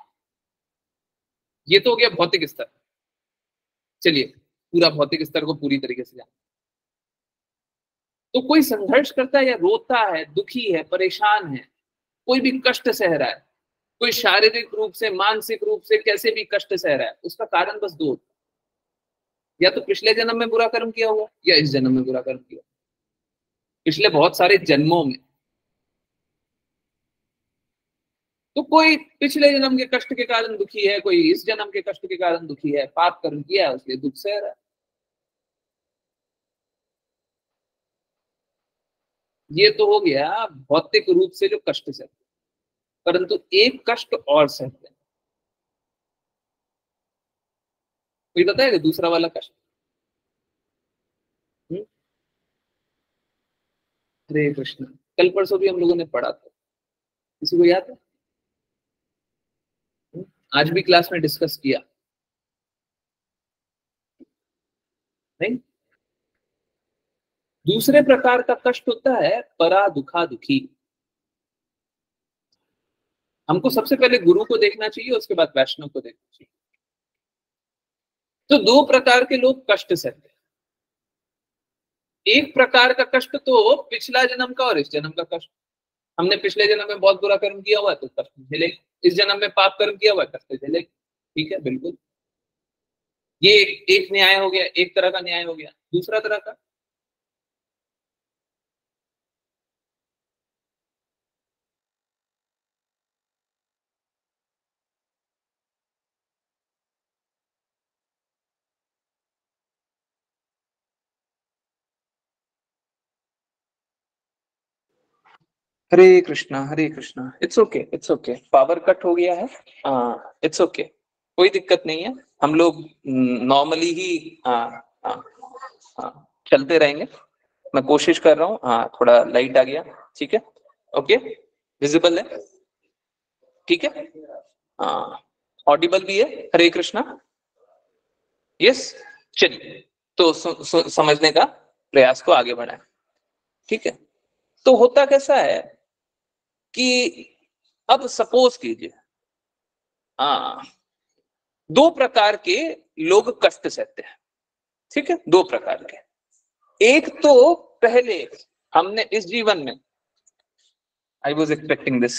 [SPEAKER 1] ये तो हो गया भौतिक स्तर। चलिए पूरा भौतिक स्तर को पूरी तरीके से जान, तो कोई संघर्ष करता है या रोता है, दुखी है, परेशान है, कोई भी कष्ट सह रहा है, कोई शारीरिक रूप से, मानसिक रूप से कैसे भी कष्ट सह रहा है, उसका कारण बस दो, या तो पिछले जन्म में बुरा कर्म किया हुआ या इस जन्म में बुरा कर्म किया, पिछले बहुत सारे जन्मों में। तो कोई पिछले जन्म के कष्ट के कारण दुखी है, कोई इस जन्म के कष्ट के कारण दुखी है, पाप कर्म किया है उसलिए दुख सह रहा है। ये तो हो गया भौतिक रूप से जो कष्ट सहते, परंतु एक कष्ट और सहते हैं। कोई बताएगा दूसरा वाला कष्ट? हरे कृष्ण, कल परसों भी हम लोगों ने पढ़ा था, किसी को याद है? आज भी क्लास में डिस्कस किया नहीं? दूसरे प्रकार का कष्ट होता है परा दुखा दुखी। हमको सबसे पहले गुरु को देखना चाहिए, उसके बाद वैष्णव को देखना चाहिए। तो दो प्रकार के लोग कष्ट सहते हैं। एक प्रकार का कष्ट तो पिछला जन्म का और इस जन्म का कष्ट। हमने पिछले जन्म में बहुत बुरा कर्म किया हुआ है तो कष्ट झेलेगा, इस जन्म में पाप कर्म किया हुआ है कष्ट झेलेगा। ठीक है, बिल्कुल। ये एक न्याय हो गया, एक तरह का न्याय हो गया। दूसरा तरह का, Hare Krishna Hare Krishna. It's okay, it's okay, power cut हो गया है, इट्स ओके, कोई दिक्कत नहीं है। हम लोग नॉर्मली ही चलते रहेंगे। मैं कोशिश कर रहा हूँ, हाँ थोड़ा लाइट आ गया, ठीक है। ओके, विजिबल है, ठीक है, हाँ, ऑडिबल भी है। हरे कृष्णा, यस। चलिए, तो समझने का प्रयास को आगे बढ़ाएं, ठीक है। तो होता कैसा है कि अब सपोज कीजिए, हाँ, दो प्रकार के लोग कष्ट सहते हैं, ठीक है, दो प्रकार के। एक तो पहले हमने इस जीवन में, I was expecting this,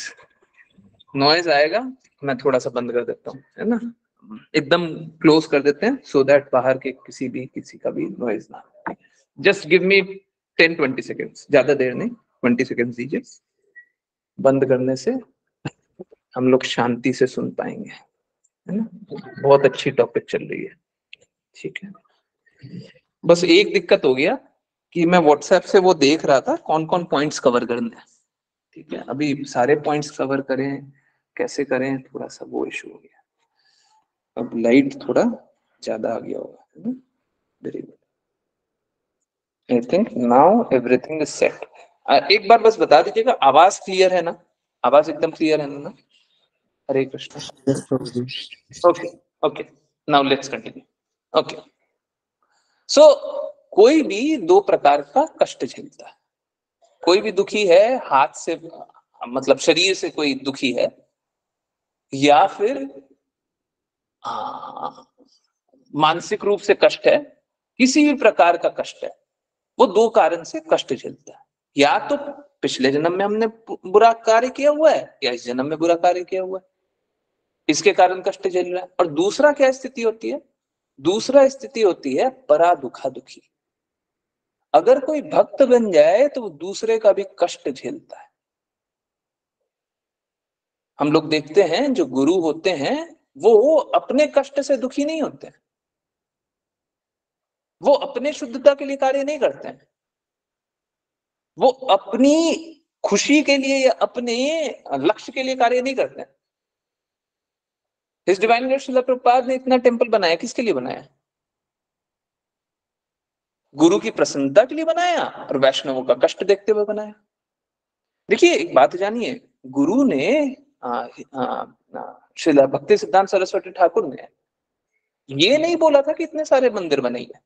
[SPEAKER 1] noise आएगा, मैं थोड़ा सा बंद कर देता हूँ, है ना, एकदम क्लोज कर देते हैं सो दैट बाहर के किसी का भी नॉइज ना। जस्ट गिव मी 10-20 सेकेंड्स, ज्यादा देर नहीं, 20 सेकेंड्स दीजिए। बंद करने से हम लोग शांति से सुन पाएंगे, है ना। बहुत अच्छी टॉपिक चल रही है, ठीक है। बस एक दिक्कत हो गया कि मैं व्हाट्सएप से वो देख रहा था कौन कौन पॉइंट्स कवर करने हैं, ठीक है। अभी सारे पॉइंट्स कवर करें, कैसे करें, थोड़ा सा वो इशू हो गया। अब लाइट थोड़ा ज्यादा आ गया होगा, है ना। Very good, I think now everything is set. एक बार बस बता दीजिएगा, आवाज क्लियर है ना, आवाज एकदम क्लियर है ना। Hare Krishna, okay okay, now let's continue. Okay, so कोई भी दो प्रकार का कष्ट झेलता है। कोई भी दुखी है हाथ से, मतलब शरीर से कोई दुखी है, या फिर मानसिक रूप से कष्ट है, किसी भी प्रकार का कष्ट है, वो दो कारण से कष्ट झेलता है। या तो पिछले जन्म में हमने बुरा कार्य किया हुआ है, या इस जन्म में बुरा कार्य किया हुआ है, इसके कारण कष्ट झेल रहा है। और दूसरा क्या स्थिति होती है, दूसरा स्थिति होती है परा दुखा दुखी। अगर कोई भक्त बन जाए तो वो दूसरे का भी कष्ट झेलता है। हम लोग देखते हैं जो गुरु होते हैं वो अपने कष्ट से दुखी नहीं होते, वो अपने शुद्धता के लिए कार्य नहीं करते हैं, वो अपनी खुशी के लिए या अपने लक्ष्य के लिए कार्य नहीं करते हैं। His divine grace Srila Prabhupada ने इतना टेंपल बनाया, किसके लिए बनाया? गुरु की प्रसन्नता के लिए बनाया और वैष्णवों का कष्ट देखते हुए बनाया। देखिए एक बात जानिए, गुरु ने श्रील भक्ति सिद्धांत सरस्वती ठाकुर ने ये नहीं बोला था कि इतने सारे मंदिर बनाइए,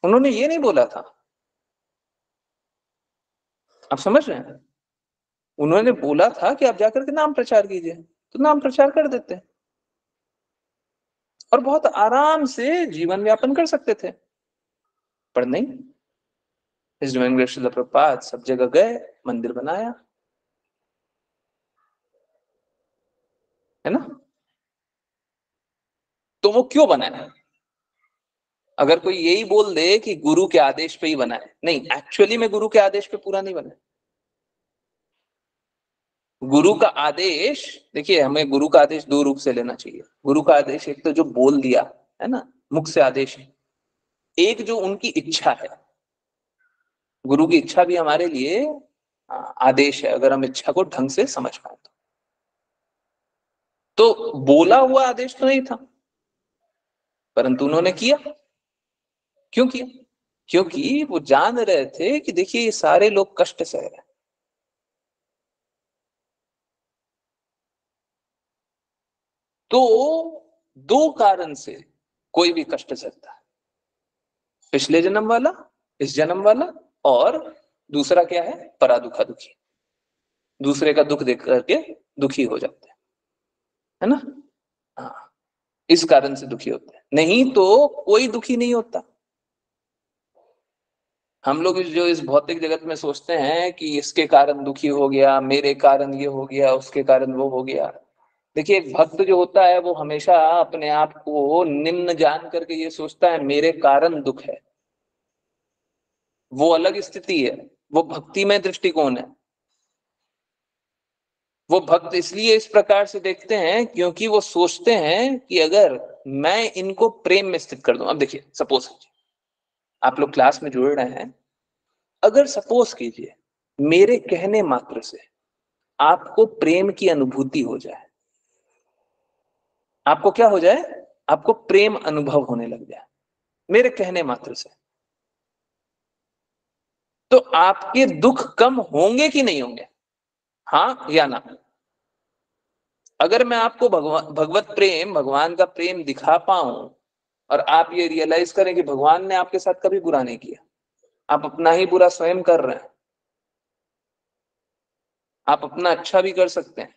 [SPEAKER 1] उन्होंने ये नहीं बोला था, आप समझ रहे हैं। उन्होंने बोला था कि आप जाकर के नाम प्रचार कीजिए, तो नाम प्रचार कर देते हैं और बहुत आराम से जीवन यापन कर सकते थे, पर नहीं। इस डिवाइन ग्रेस श्रील प्रभुपाद सब जगह गए, मंदिर बनाया, है ना। तो वो क्यों बनाया? अगर कोई यही बोल दे कि गुरु के आदेश पे ही बनाए, नहीं, एक्चुअली में गुरु के आदेश पे पूरा नहीं बना। गुरु का आदेश, देखिए हमें गुरु का आदेश दो रूप से लेना चाहिए। गुरु का आदेश एक तो जो बोल दिया, है ना, मुख से आदेश है, एक जो उनकी इच्छा है। गुरु की इच्छा भी हमारे लिए आदेश है, अगर हम इच्छा को ढंग से समझ पाए तो बोला हुआ आदेश तो नहीं था, परंतु उन्होंने किया। क्यों किया? क्योंकि वो जान रहे थे कि देखिए ये सारे लोग कष्ट सह रहे हैं। तो दो कारण से कोई भी कष्ट सहता है, पिछले जन्म वाला, इस जन्म वाला, और दूसरा क्या है, परा दुखा दुखी। दूसरे का दुख देख करके दुखी हो जाते हैं, है ना। हाँ, इस कारण से दुखी होते हैं, नहीं तो कोई दुखी नहीं होता। हम लोग जो इस भौतिक जगत में सोचते हैं कि इसके कारण दुखी हो गया, मेरे कारण ये हो गया, उसके कारण वो हो गया। देखिए एक भक्त जो होता है वो हमेशा अपने आप को निम्न जान करके ये सोचता है मेरे कारण दुख है, वो अलग स्थिति है, वो भक्तिमय दृष्टिकोण है। वो भक्त इसलिए इस प्रकार से देखते हैं क्योंकि वो सोचते हैं कि अगर मैं इनको प्रेम में स्थित कर दूं। अब देखिए सपोज आप लोग क्लास में जुड़ रहे हैं, अगर सपोज कीजिए मेरे कहने मात्र से आपको प्रेम की अनुभूति हो जाए, आपको क्या हो जाए, आपको प्रेम अनुभव होने लग जाए मेरे कहने मात्र से, तो आपके दुख कम होंगे कि नहीं होंगे? हाँ या ना? अगर मैं आपको भगवत प्रेम, भगवान का प्रेम दिखा पाऊं और आप ये रियलाइज करें कि भगवान ने आपके साथ कभी बुरा नहीं किया, आप अपना ही बुरा स्वयं कर रहे हैं, आप अपना अच्छा भी कर सकते हैं,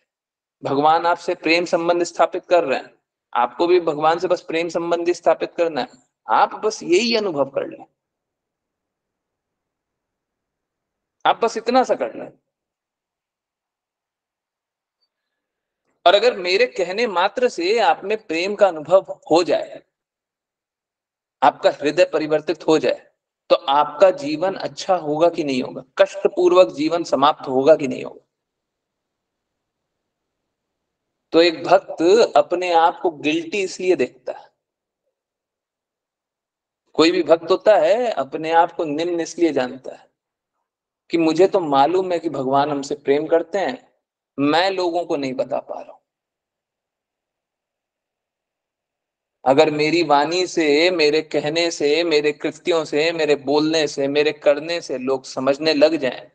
[SPEAKER 1] भगवान आपसे प्रेम संबंध स्थापित कर रहे हैं, आपको भी भगवान से बस प्रेम संबंध स्थापित करना है, आप बस यही अनुभव कर लें, आप बस इतना सा कर लें। और अगर मेरे कहने मात्र से आप में प्रेम का अनुभव हो जाए, आपका हृदय परिवर्तित हो जाए, तो आपका जीवन अच्छा होगा कि नहीं होगा? कष्टपूर्वक जीवन समाप्त होगा कि नहीं होगा? तो एक भक्त अपने आप को गिल्टी इसलिए देखता है, कोई भी भक्त होता है अपने आप को निम्न इसलिए जानता है कि मुझे तो मालूम है कि भगवान हमसे प्रेम करते हैं, मैं लोगों को नहीं बता पा रहा हूं। अगर मेरी वाणी से, मेरे कहने से, मेरे कृत्यों से, मेरे बोलने से, मेरे करने से लोग समझने लग जाएं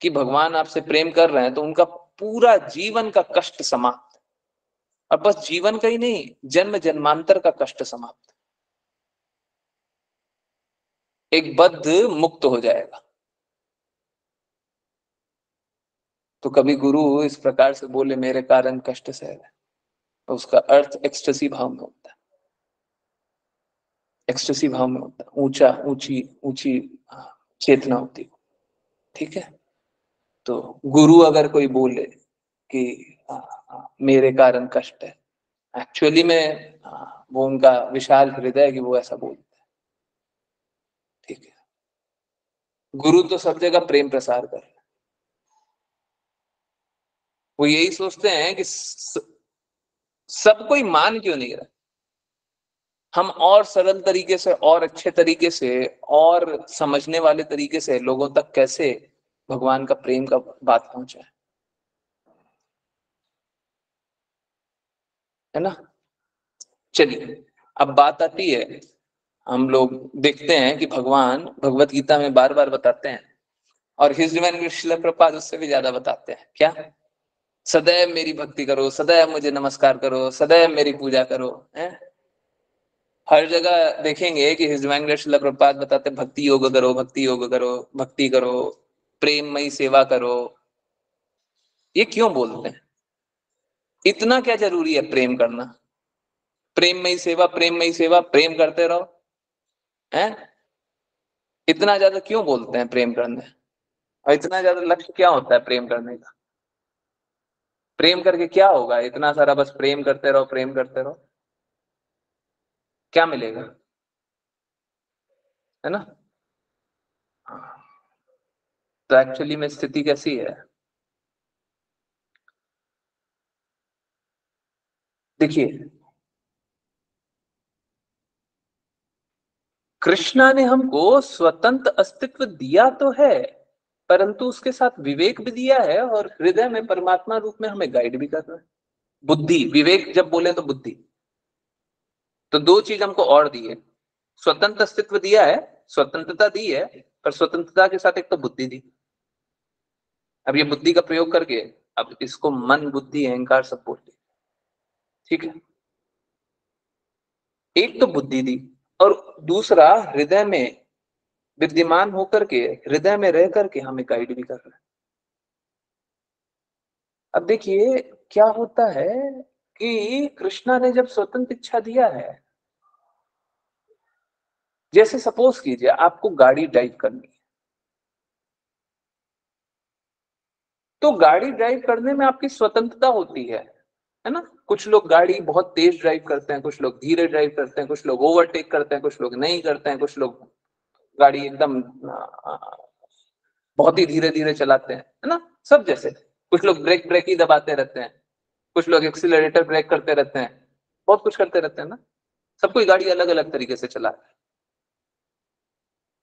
[SPEAKER 1] कि भगवान आपसे प्रेम कर रहे हैं, तो उनका पूरा जीवन का कष्ट समाप्त। और बस जीवन का ही नहीं, जन्म जन्मांतर का कष्ट समाप्त। एक बद्ध मुक्त हो जाएगा। तो कभी गुरु इस प्रकार से बोले मेरे कारण कष्ट सह रहे, तो उसका अर्थ एक्सटेसी भाव में होता है, एक्सटेसी भाव में होता है, ऊंचा, ऊंची ऊंची चेतना होती है। ठीक है? तो गुरु अगर कोई बोले कि मेरे कारण कष्ट है, एक्चुअली में वो उनका विशाल हृदय है कि वो ऐसा बोलते हैं। ठीक है? गुरु तो सब जगह प्रेम प्रसार कर रहे हैं। वो यही सोचते हैं कि सब कोई मान क्यों नहीं रहा, हम और सरल तरीके से, और अच्छे तरीके से, और समझने वाले तरीके से लोगों तक कैसे भगवान का प्रेम का बात पहुंचाए। है ना? चलिए, अब बात आती है, हम लोग देखते हैं कि भगवान भगवत गीता में बार बार बताते हैं, और हिज डिवाइन श्रील प्रभुपाद उससे भी ज्यादा बताते हैं। क्या? सदैव मेरी भक्ति करो, सदैव मुझे नमस्कार करो, सदैव मेरी पूजा करो। है? हर जगह देखेंगे कि हिज डिवाइन श्रील प्रभुपाद बताते हैं भक्ति योग करो, भक्ति योग करो, भक्ति करो, प्रेममयी सेवा करो। ये क्यों बोलते हैं? इतना क्या जरूरी है प्रेम करना? प्रेममयी सेवा, प्रेममयी सेवा, प्रेम करते रहो। हैं? इतना ज्यादा क्यों बोलते हैं प्रेम करने? और इतना ज्यादा लक्ष्य क्या होता है प्रेम करने का? प्रेम करके क्या होगा? इतना सारा बस प्रेम करते रहो, प्रेम करते रहो, क्या मिलेगा? है ना? तो एक्चुअली में स्थिति कैसी है? देखिए, कृष्णा ने हमको स्वतंत्र अस्तित्व दिया तो है, परंतु उसके साथ विवेक भी दिया है, और हृदय में परमात्मा रूप में हमें गाइड भी कर रहा है। बुद्धि, विवेक जब बोले तो बुद्धि, तो दो चीज हमको और दी है। स्वतंत्र अस्तित्व दिया है, स्वतंत्रता दी है, पर स्वतंत्रता के साथ एक तो बुद्धि दी। अब ये बुद्धि का प्रयोग करके, अब इसको मन, बुद्धि, अहंकार सब बोलते। ठीक है? एक तो बुद्धि दी, और दूसरा हृदय में विद्यमान होकर के, हृदय में रह करके हमें गाइड भी कर रहा है। अब देखिए क्या होता है कि कृष्णा ने जब स्वतंत्र इच्छा दिया है, जैसे सपोज कीजिए आपको गाड़ी ड्राइव करनी है, तो गाड़ी ड्राइव करने में आपकी स्वतंत्रता होती है ना? कुछ लोग गाड़ी बहुत तेज ड्राइव करते हैं, कुछ लोग धीरे ड्राइव करते हैं, कुछ लोग ओवरटेक करते हैं, कुछ लोग नहीं करते हैं, कुछ लोग गाड़ी एकदम बहुत ही धीरे धीरे चलाते हैं, है ना? सब जैसे कुछ लोग ब्रेक ब्रेक ही दबाते रहते हैं, कुछ लोग एक्सीलरेटर ब्रेक करते रहते हैं, बहुत कुछ करते रहते हैं ना? सब कोई गाड़ी अलग अलग तरीके से चलाता है।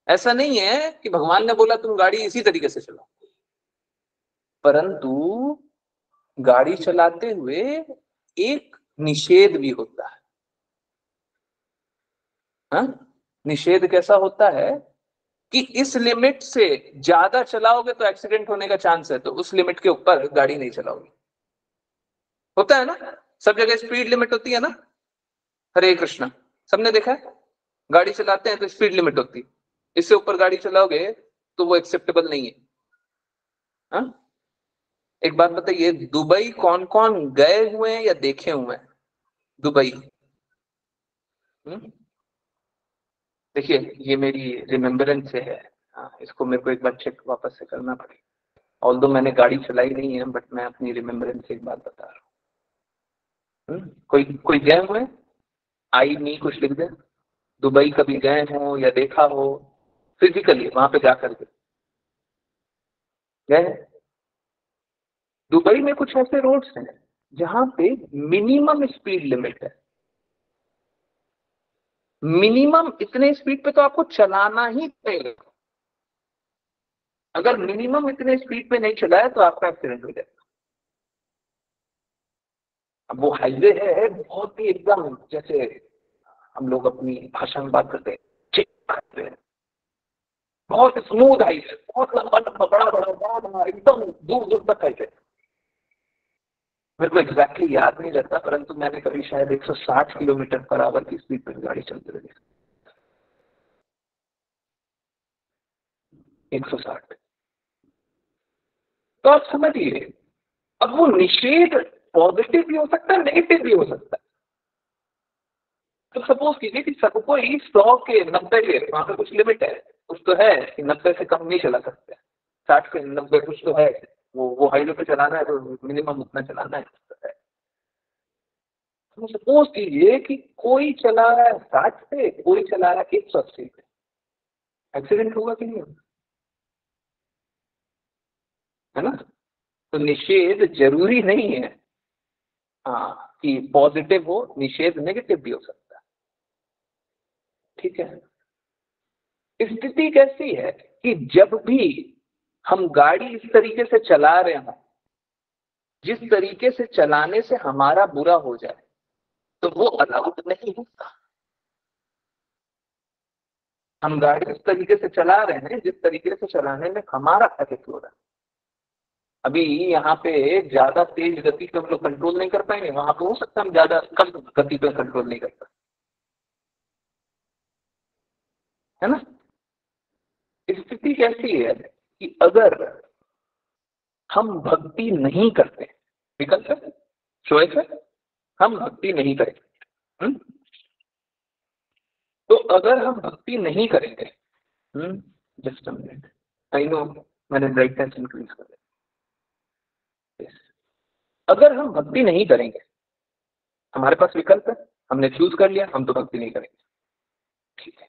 [SPEAKER 1] ऐसा नहीं है कि भगवान ने बोला तुम गाड़ी इसी तरीके से चलाओ, परंतु गाड़ी चलाते हुए एक निषेध भी होता है। हाँ? निषेध कैसा होता है कि इस लिमिट से ज्यादा चलाओगे तो एक्सीडेंट होने का चांस है, तो उस लिमिट के ऊपर गाड़ी नहीं चलाओगे। होता है ना, सब जगह स्पीड लिमिट होती है ना। हरे कृष्णा, सबने देखा है, गाड़ी चलाते हैं तो स्पीड लिमिट होती है, इससे ऊपर गाड़ी चलाओगे तो वो एक्सेप्टेबल नहीं है। हा? एक बात बताइए, दुबई कौन कौन गए हुए हैं या देखे हुए हैं? दुबई, देखिए ये मेरी रिमेम्बरेंस से है। इसको मेरे को एक बार चेक वापस से करना पड़ेगा, ऑल्दो मैंने गाड़ी चलाई नहीं है, बट मैं अपनी रिमेम्बरेंस से एक बात बता रहा हूँ। कोई कोई गए हुए, आई नहीं कुछ लिख दे, दुबई कभी गए हो या देखा हो फिजिकली वहां पे जाकर के गए? दुबई में कुछ ऐसे रोड्स हैं जहां पे मिनिमम स्पीड लिमिट है। मिनिमम इतने स्पीड पे तो आपको चलाना ही पड़ेगा। अगर मिनिमम इतने स्पीड पे नहीं चलाया तो आपका एक्सीडेंट हो जाएगा। अब वो हाईवे है बहुत ही एकदम, जैसे हम लोग अपनी भाषा में बात करते हैं, ठीक करते हैं, बहुत स्मूथ हाईवे, बहुत लंबा लंबा बड़ा बड़ा बड़ा एकदम दूर दूर तक हाईवे। मेरे को एग्जैक्टली याद नहीं रहता, परंतु मैंने कभी शायद 160 किलोमीटर पर आवर की स्पीड पर गाड़ी चलती रही। 160, तो आप समझिए, अब वो निषेध पॉजिटिव भी हो सकता है, नेगेटिव भी हो सकता है। तो सपोज कीजिए कि सबको ही 100 के 90 के, वहां पे कुछ लिमिट है, कुछ तो है कि 90 से कम नहीं चला सकते, 60 से 90 कुछ तो है, वो हाईवे पे चलाना है तो मिनिमम उतना चलाना है, तो सपोज कीजिए कि कोई चला रहा है 60 से, कोई चला रहा है 180 से, एक्सीडेंट होगा कि नहीं होगा? है ना। तो निषेध जरूरी नहीं है कि पॉजिटिव हो, निषेध नेगेटिव भी हो सकता है। ठीक है, स्थिति कैसी है कि जब भी हम गाड़ी इस तरीके से चला रहे हो, जिस तरीके से चलाने से हमारा बुरा हो जाए, तो वो अलाउड नहीं होता। हम गाड़ी इस तरीके से चला रहे हैं जिस तरीके से चलाने में हमारा अफेक्ट हो रहा है। अभी यहाँ पे ज्यादा तेज गति पे हम लोग कंट्रोल नहीं कर पाएंगे, वहां पे हो सकता है हम ज्यादा कम गति पे कंट्रोल नहीं कर पाए, है ना। स्थिति कैसी है कि अगर हम भक्ति नहीं करते, विकल्प है, चॉइस है, हम भक्ति नहीं करेंगे। तो अगर हम भक्ति नहीं करेंगे, just a minute, I know मैंने ब्राइटनेस इंक्रीज कर दिया। अगर हम भक्ति नहीं करेंगे, हमारे पास विकल्प है, हमने चूज कर लिया, हम तो भक्ति नहीं करेंगे, ठीक है।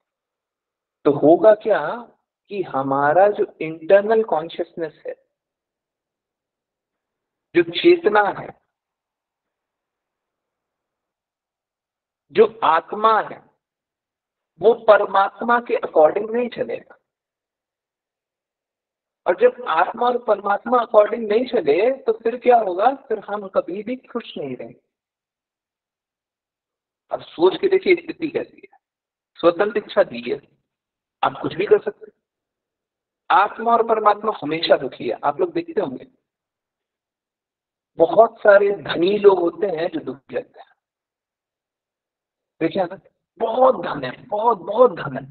[SPEAKER 1] तो होगा क्या कि हमारा जो इंटरनल कॉन्शियसनेस है, जो चेतना है, जो आत्मा है, वो परमात्मा के अकॉर्डिंग नहीं चलेगा। और जब आत्मा और परमात्मा अकॉर्डिंग नहीं चले तो फिर क्या होगा, फिर हम कभी भी खुश नहीं रहेंगे। अब सोच के देखिए स्थिति कैसी है। स्वतंत्र इच्छा दी है, आप कुछ भी कर सकते हैं। आत्मा और परमात्मा हमेशा दुखी है, आप लोग देखते होंगे बहुत सारे धनी लोग होते हैं जो दुखी रहते हैं, देखिए ना, बहुत धन है, बहुत बहुत धन है,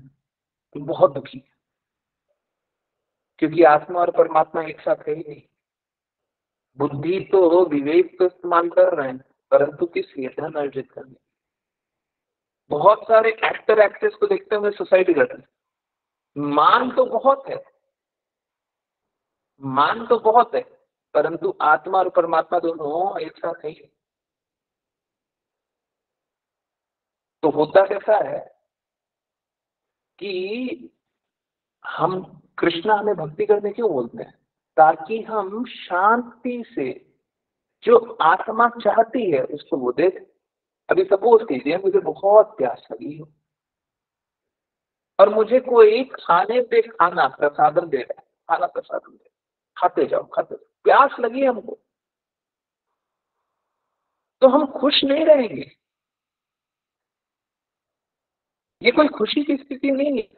[SPEAKER 1] बहुत दुखी है, क्योंकि आत्मा और परमात्मा एक साथ है ही नहीं। बुद्धि तो विवेक तो इस्तेमाल कर रहे हैं, परंतु किस लिए? धन अर्जित करने। बहुत सारे एक्टर एक्ट्रेस को देखते हुए सुसाइड करते हैं। मान तो बहुत है, मान तो बहुत है, परंतु आत्मा और परमात्मा दोनों एक साथ है। तो होता कैसा है कि हम, कृष्णा हमें भक्ति करने क्यों बोलते हैं? ताकि हम शांति से जो आत्मा चाहती है उसको वो दे दे। अभी सपोज कीजिए मुझे बहुत प्यास लगी हो और मुझे कोई खाने पे खाना प्रसादम दे रहा है, खाना प्रसादम दे, खाते जाओ खाते जाओ, प्यास लगी है हमको, तो हम खुश नहीं रहेंगे। ये कोई खुशी की स्थिति नहीं है।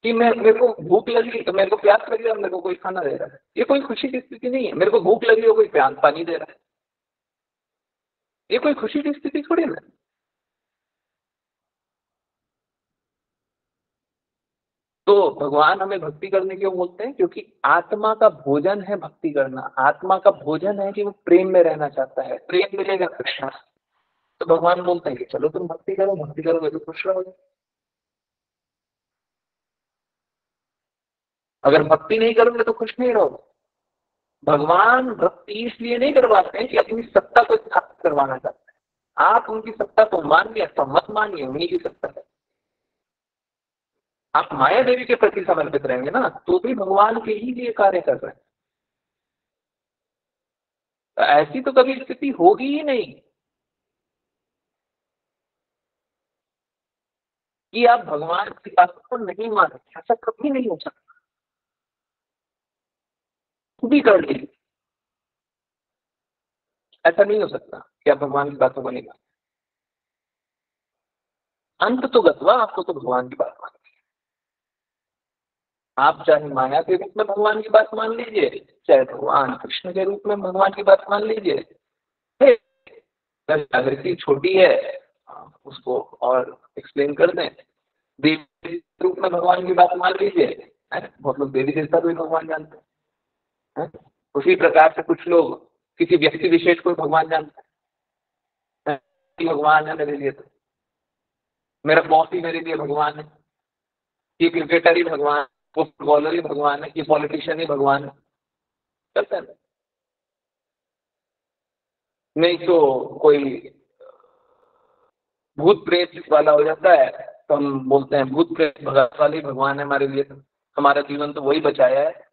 [SPEAKER 1] कि मेरे को भूख लगी तो मेरे को प्यास लगी और मेरे को कोई खाना दे रहा है, ये कोई खुशी की स्थिति नहीं है। मेरे को भूख लगी और कोई प्यास पानी दे रहा है, ये कोई खुशी की स्थिति थोड़ी ना। तो भगवान हमें भक्ति करने क्यों बोलते हैं? क्योंकि आत्मा का भोजन है भक्ति करना। आत्मा का भोजन है कि वो प्रेम में रहना चाहता है, प्रेम मिलेगा कृष्ण। तो भगवान बोलते हैं कि चलो तुम भक्ति करो, भक्ति करोगे तो खुश रहोगे। अगर भक्ति नहीं करोगे तो खुश नहीं रहोगे। भगवान भक्ति इसलिए नहीं करवाते हैं कि अपनी सत्ता को स्थापित करवाना चाहते हैं। आप उनकी सत्ता को मानिए तो मत मानिए, उन्हीं की सत्ता है। आप माया देवी के प्रति समर्पित रहेंगे ना, तो भी भगवान के ही लिए कार्य कर रहे हैं। तो ऐसी तो कभी स्थिति होगी ही नहीं कि आप भगवान की बातों को नहीं माने। ऐसा कभी नहीं हो सकता। खुद ही कर लीजिए, ऐसा नहीं हो सकता कि आप भगवान की बातों को नहीं माने। अंत तो गत्वा आपको तो भगवान की बात माननी है। आप चाहे माया के रूप में भगवान की बात मान लीजिए, चाहे भगवान कृष्ण के रूप में भगवान की बात मान लीजिए। अगर जागृति छोटी है उसको और एक्सप्लेन कर दें। देवी के रूप में भगवान की बात मान लीजिए, बहुत लोग देवी देवता को भी भगवान जानते हैं। उसी प्रकार से कुछ लोग किसी व्यक्ति विशेष को भगवान जानते हैं। भगवान है मेरे लिए, तो मेरा बॉस ही मेरे लिए भगवान है, ये क्रिकेटर ही भगवान, वो फुटबॉलर ही भगवान है, ये पॉलिटिशियन ही भगवान है। चलता है। नहीं तो कोई भूत प्रेत वाला हो जाता है तो हम बोलते हैं भूत प्रेत भगाने वाले भगवान है हमारे लिए, तो हमारा जीवन तो वही बचाया है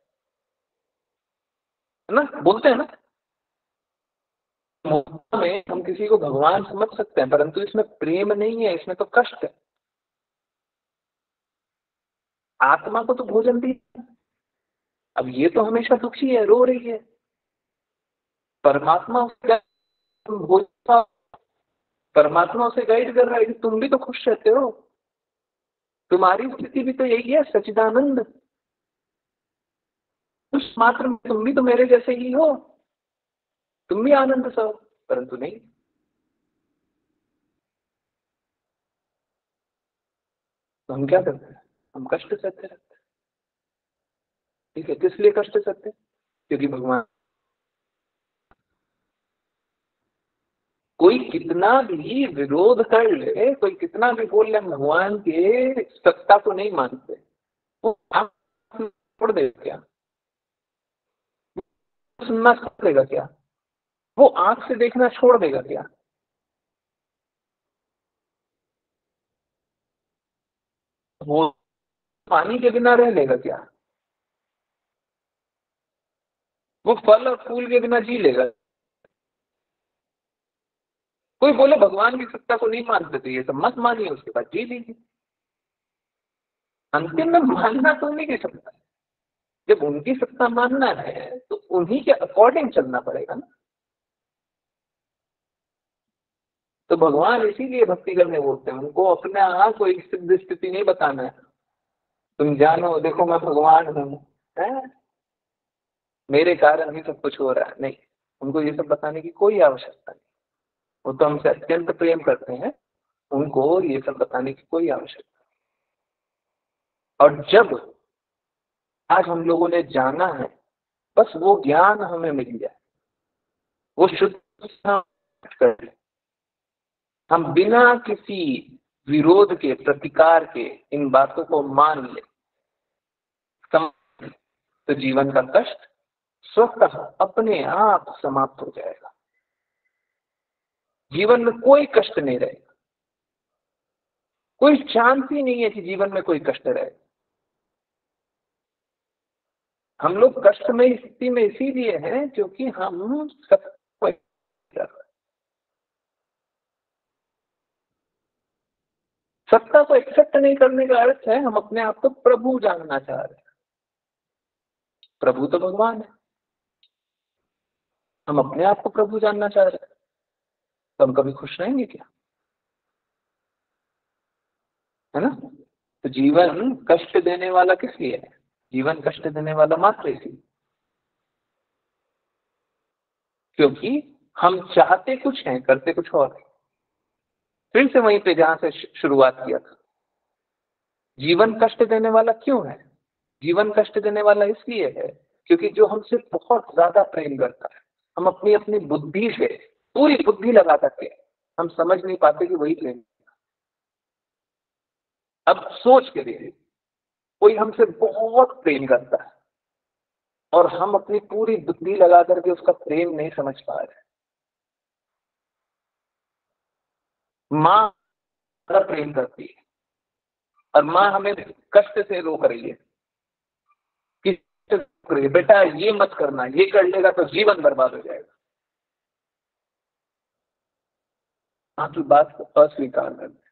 [SPEAKER 1] ना, बोलते हैं ना। मोह में हम किसी को भगवान समझ सकते हैं, परंतु इसमें प्रेम नहीं है, इसमें तो कष्ट है। आत्मा को तो भोजन दी, अब ये तो हमेशा दुखी है, रो रही है। परमात्मा उसे भोजन, परमात्मा उसे गाइड कर रहा है कि तुम भी तो खुश रहते हो, तुम्हारी स्थिति भी तो यही है सच्चिदानंद। उस मात्र में तुम भी तो मेरे जैसे ही हो, तुम भी आनंद सहो। परंतु नहीं, तो हम क्या करते हैं? हम कष्ट सहते रहते हैं। ठीक है, किस लिए कष्ट सहते हैं? क्योंकि भगवान कोई कितना भी विरोध कर ले, कोई कितना भी बोल ले, भगवान के सत्ता को नहीं मानते, वो आप छोड़ देगा क्या? सुनना छोड़ देगा क्या? वो आंख से देखना छोड़ देगा क्या? वो पानी के बिना रह लेगा क्या? वो फल और फूल के बिना जी लेगा? कोई बोले भगवान की सत्ता को नहीं मानते तो ये सब मत मानिए, उसके बाद जी लीजिए। अंतिम में मानना तो उन्हीं की सत्ता है। जब उनकी सत्ता मानना है तो उन्हीं के अकॉर्डिंग चलना पड़ेगा ना। तो भगवान इसीलिए भक्ति करने बोलते हैं, उनको अपने आप को एक सिद्ध स्थिति नहीं बताना है। तुम जानो देखो मैं भगवान हूँ, मेरे कारण ही सब कुछ हो रहा है, नहीं। उनको ये सब बताने की कोई आवश्यकता नहीं। वो तो हमसे अत्यंत प्रेम करते हैं, उनको ये सब बताने की कोई आवश्यकता नहीं। और जब आज हम लोगों ने जाना है, बस वो ज्ञान हमें मिल जाए, वो शुद्ध कर ले, हम बिना किसी विरोध के, प्रतिकार के इन बातों को मान ले, तो जीवन का कष्ट स्वतः अपने आप समाप्त हो जाएगा। जीवन में कोई कष्ट नहीं रहेगा, कोई चांस ही नहीं है कि जीवन में कोई कष्ट रहे। हम लोग कष्ट में स्थिति में इसीलिए हैं क्योंकि हम सब सत्ता को एक्सेप्ट नहीं करने का अर्थ है हम अपने आप को प्रभु जानना चाह रहे हैं। प्रभु तो भगवान है, हम अपने आप को प्रभु जानना चाह रहे हैं, तो हम कभी खुश रहेंगे क्या? है ना? तो जीवन कष्ट देने वाला किस लिए है? जीवन कष्ट देने वाला मात्र इसलिए क्योंकि हम चाहते कुछ हैं, करते कुछ और है। फिर से वहीं पे जहां से शुरुआत किया था, जीवन कष्ट देने वाला क्यों है? जीवन कष्ट देने वाला इसलिए है क्योंकि जो हमसे बहुत ज्यादा प्रेम करता है, हम अपनी अपनी बुद्धि से पूरी बुद्धि लगा करके हम समझ नहीं पाते कि वही प्रेम। अब सोच के देखिए, कोई हमसे बहुत प्रेम करता है और हम अपनी पूरी बुद्धि लगा करके उसका प्रेम नहीं समझ पा रहे। माँ ज्यादा प्रेम करती है और माँ हमें कष्ट से रोक रही है कि बेटा ये मत करना, ये कर लेगा तो जीवन बर्बाद हो जाएगा। आपकी बात को अस्वीकार कर दे।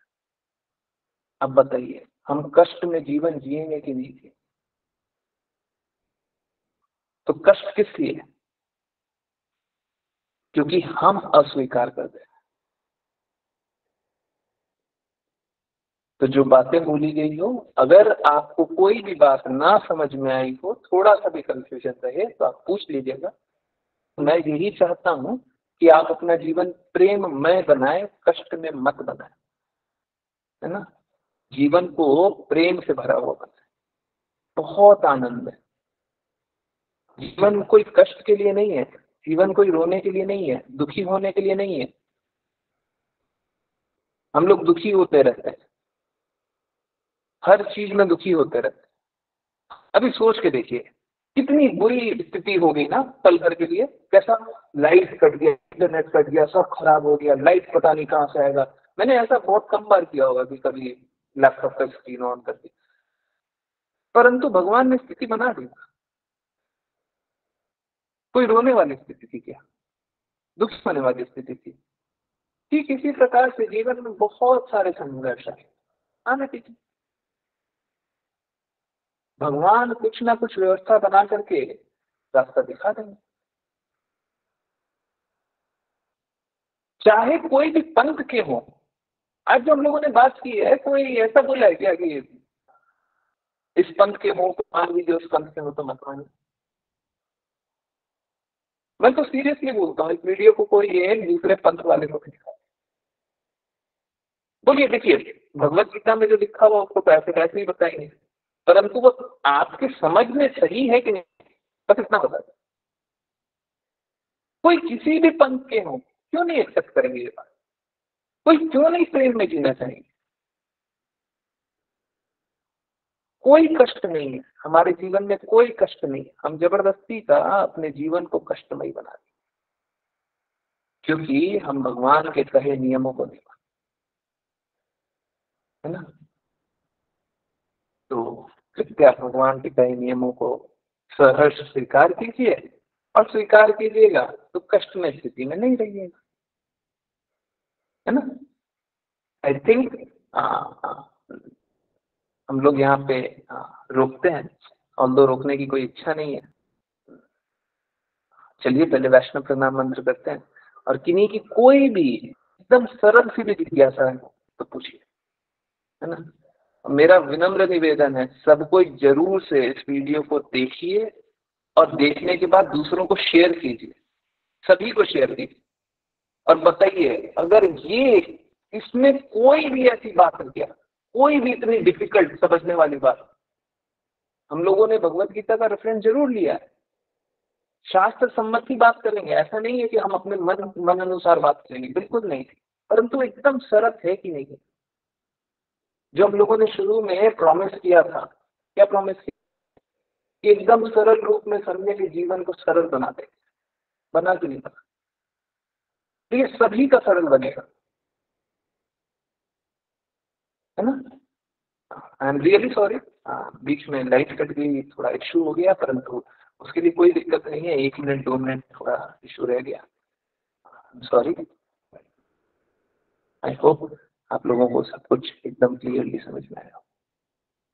[SPEAKER 1] अब बताइए, हम कष्ट में जीवन जिएंगे कि नहीं जिएंगे? तो कष्ट किस लिए? क्योंकि हम अस्वीकार कर दे। तो जो बातें बोली गई हो, अगर आपको कोई भी बात ना समझ में आई हो, थोड़ा सा भी कंफ्यूजन रहे तो आप पूछ लीजिएगा। मैं यही चाहता हूं कि आप अपना जीवन प्रेममय बनाए, कष्ट में मत बनाए, है ना। जीवन को प्रेम से भरा हुआ बनाए, बहुत आनंद है। जीवन कोई कष्ट के लिए नहीं है, जीवन कोई रोने के लिए नहीं है, दुखी होने के लिए नहीं है। हम लोग दुखी होते रहते हैं, हर चीज में दुखी होते रहते हैं। अभी सोच के देखिए, कितनी बुरी स्थिति हो गई ना पल भर के लिए। कैसा लाइट कट गया, इंटरनेट कट गया, सब खराब हो गया, लाइट पता नहीं कहां से आएगा। मैंने ऐसा बहुत कम बार किया होगा कि कभी लैपटॉप का स्क्रीन ऑन कर दी, परंतु भगवान ने स्थिति बना दी। कोई रोने वाली स्थिति थी क्या? दुख होने वाली स्थिति थी। ठीक इसी प्रकार से जीवन में बहुत सारे संघर्ष है, आने दीजिए। भगवान कुछ ना कुछ व्यवस्था बना करके रास्ता दिखा देंगे। चाहे कोई भी पंथ के हो। आज जो हम लोगों ने बात की है, कोई ऐसा बोला है क्या कि इस पंथ के हो तो मान लीजिए, उस पंथ के हो तो मत मानिए? मैं तो सीरियसली बोलता हूँ, इस वीडियो को कोई एक दूसरे पंथ वाले को दिखा, बोलिए देखिए, भगवत गीता में जो लिखा हुआ उसको पैसे ही बताएंगे, परंतु वो आपके समझ में सही है कि नहीं, बस इतना बता दें। कोई किसी भी पंथ के हो, क्यों नहीं एक्सेप्ट करेंगे ये बात? कोई क्यों नहीं प्रेम में जीना चाहेंगे? कोई कष्ट नहीं है हमारे जीवन में, कोई कष्ट नहीं है। हम जबरदस्ती का अपने जीवन को कष्टमय बना दें क्योंकि हम भगवान के कहे नियमों को नहीं मानते, है ना। तो कृपया भगवान के कहे नियमों को सहर्ष स्वीकार कीजिए, और स्वीकार कीजिएगा तो कष्ट में स्थिति में नहीं रहिएगा, है ना। आई थिंक हम लोग यहाँ पे रोकते हैं, और रोकने की कोई इच्छा नहीं है। चलिए पहले वैष्णव प्रणाम मंत्र करते हैं, और किन्हीं की कोई भी एकदम सरल सी भी जिज्ञासा है तो पूछिए, है ना। मेरा विनम्र निवेदन है, सब कोई जरूर से इस वीडियो को देखिए और देखने के बाद दूसरों को शेयर कीजिए, सभी को शेयर कीजिए और बताइए अगर ये इसमें कोई भी ऐसी बात है क्या, कोई भी इतनी डिफिकल्ट समझने वाली बात। हम लोगों ने भगवत गीता का रेफरेंस जरूर लिया है, शास्त्र सम्मत ही बात करेंगे, ऐसा नहीं है कि हम अपने मन अनुसार बात करेंगे, बिल्कुल नहीं थी, परंतु एकदम सरल है कि नहीं। जो हम लोगों ने शुरू में प्रॉमिस किया था, क्या प्रॉमिस किया? एकदम सरल रूप में समझने के जीवन को सरल बना दे, बना के नहीं बना, तो ये सभी का सरल बनेगा, है ना। आई एम रियली सॉरी, बीच में लाइट कट गई, थोड़ा इश्यू हो गया, परंतु उसके लिए कोई दिक्कत नहीं है। 1 मिनट 2 मिनट थोड़ा इश्यू रह गया, सॉरी। आई होप आप लोगों को सब कुछ एकदम क्लियरली समझ में आया।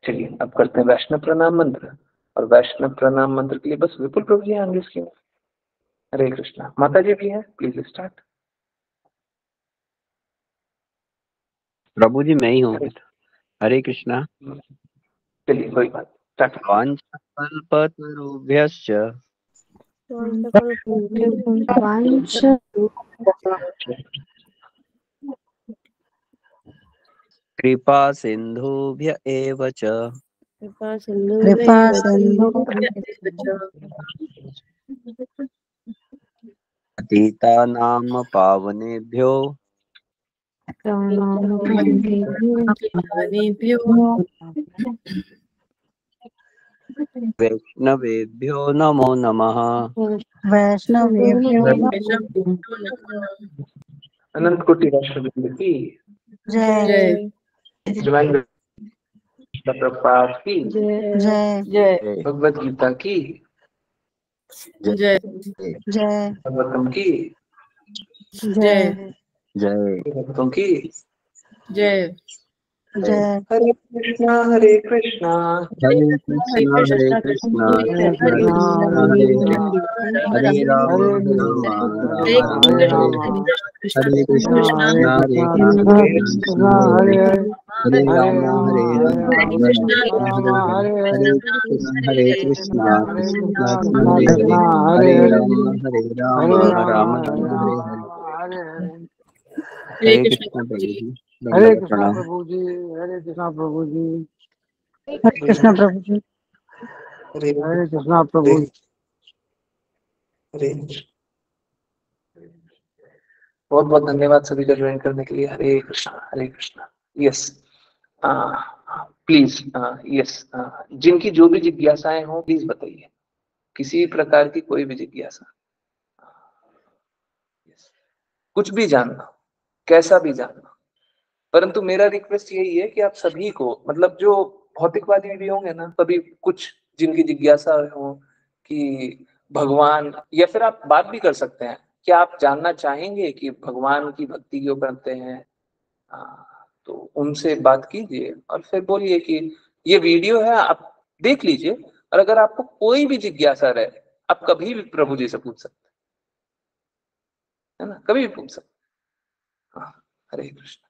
[SPEAKER 1] चलिए अब करते हैं वैष्णव प्रणाम मंत्र, और वैष्णव प्रणाम मंत्र के लिए बस विपुल प्रभु जी आएंगे इसकी। हरे कृष्णा। माता जी भी है, प्लीज स्टार्ट।
[SPEAKER 2] प्रभु जी मैं ही हूँ। हरे कृष्णा।
[SPEAKER 1] चलिए कोई बात।
[SPEAKER 2] वाञ्छकल्पतरुभ्यश्च कृपा सिन्धुभ्य एव च पतितानां पावनेभ्यो वैष्णवेभ्यो नमो नमः।
[SPEAKER 1] अनंत कोटि राष्ट्रपति की
[SPEAKER 3] जय।
[SPEAKER 1] जय। प्रभुपाद की
[SPEAKER 3] जय।
[SPEAKER 1] भगवत गीता की
[SPEAKER 3] जय।
[SPEAKER 1] भगवतम की
[SPEAKER 3] जय।
[SPEAKER 2] जय।
[SPEAKER 1] भक्तों की
[SPEAKER 3] जय।
[SPEAKER 1] हरे कृष्णा हरे कृष्णा
[SPEAKER 2] हरे कृष्णा हरे कृष्णा कृष्णा कृष्णा हरे हरे हरे राम राम राम हरे हरे हरे कृष्णा हरे कृष्णा कृष्णा हरे हरे राम हरे राम हरे हरे कृष्णा कृष्णा हरे हरे हरे राम राम राम हरे हरे। हरे कृष्णा प्रभु जी।
[SPEAKER 4] हरे
[SPEAKER 2] दंडवत
[SPEAKER 4] कृष्णा
[SPEAKER 2] प्रणाम।
[SPEAKER 4] प्रभु जी। हरे कृष्णा प्रभु जी।
[SPEAKER 5] हरे कृष्णा प्रभु जी।
[SPEAKER 4] हरे कृष्णा प्रभु जी।
[SPEAKER 1] हरे बहुत बहुत धन्यवाद सभी का ज्वाइन करने के लिए। हरे Krishna Hare Krishna. Yes please yes जिनकी जो भी जिज्ञासाएं हो प्लीज बताइए, किसी प्रकार की कोई भी जिज्ञासा, कुछ भी जानना, कैसा भी जानना। परंतु मेरा रिक्वेस्ट यही है कि आप सभी को, मतलब जो भौतिकवादी भी होंगे ना, कभी कुछ जिनकी जिज्ञासा हो कि भगवान, या फिर आप बात भी कर सकते हैं, क्या आप जानना चाहेंगे कि भगवान की भक्ति क्यों करते हैं, तो उनसे बात कीजिए और फिर बोलिए कि ये वीडियो है, आप देख लीजिए, और अगर आपको कोई भी जिज्ञासा रहे आप कभी भी प्रभु जी से पूछ सकते है ना, कभी भी पूछ सकते। हाँ, हरे कृष्ण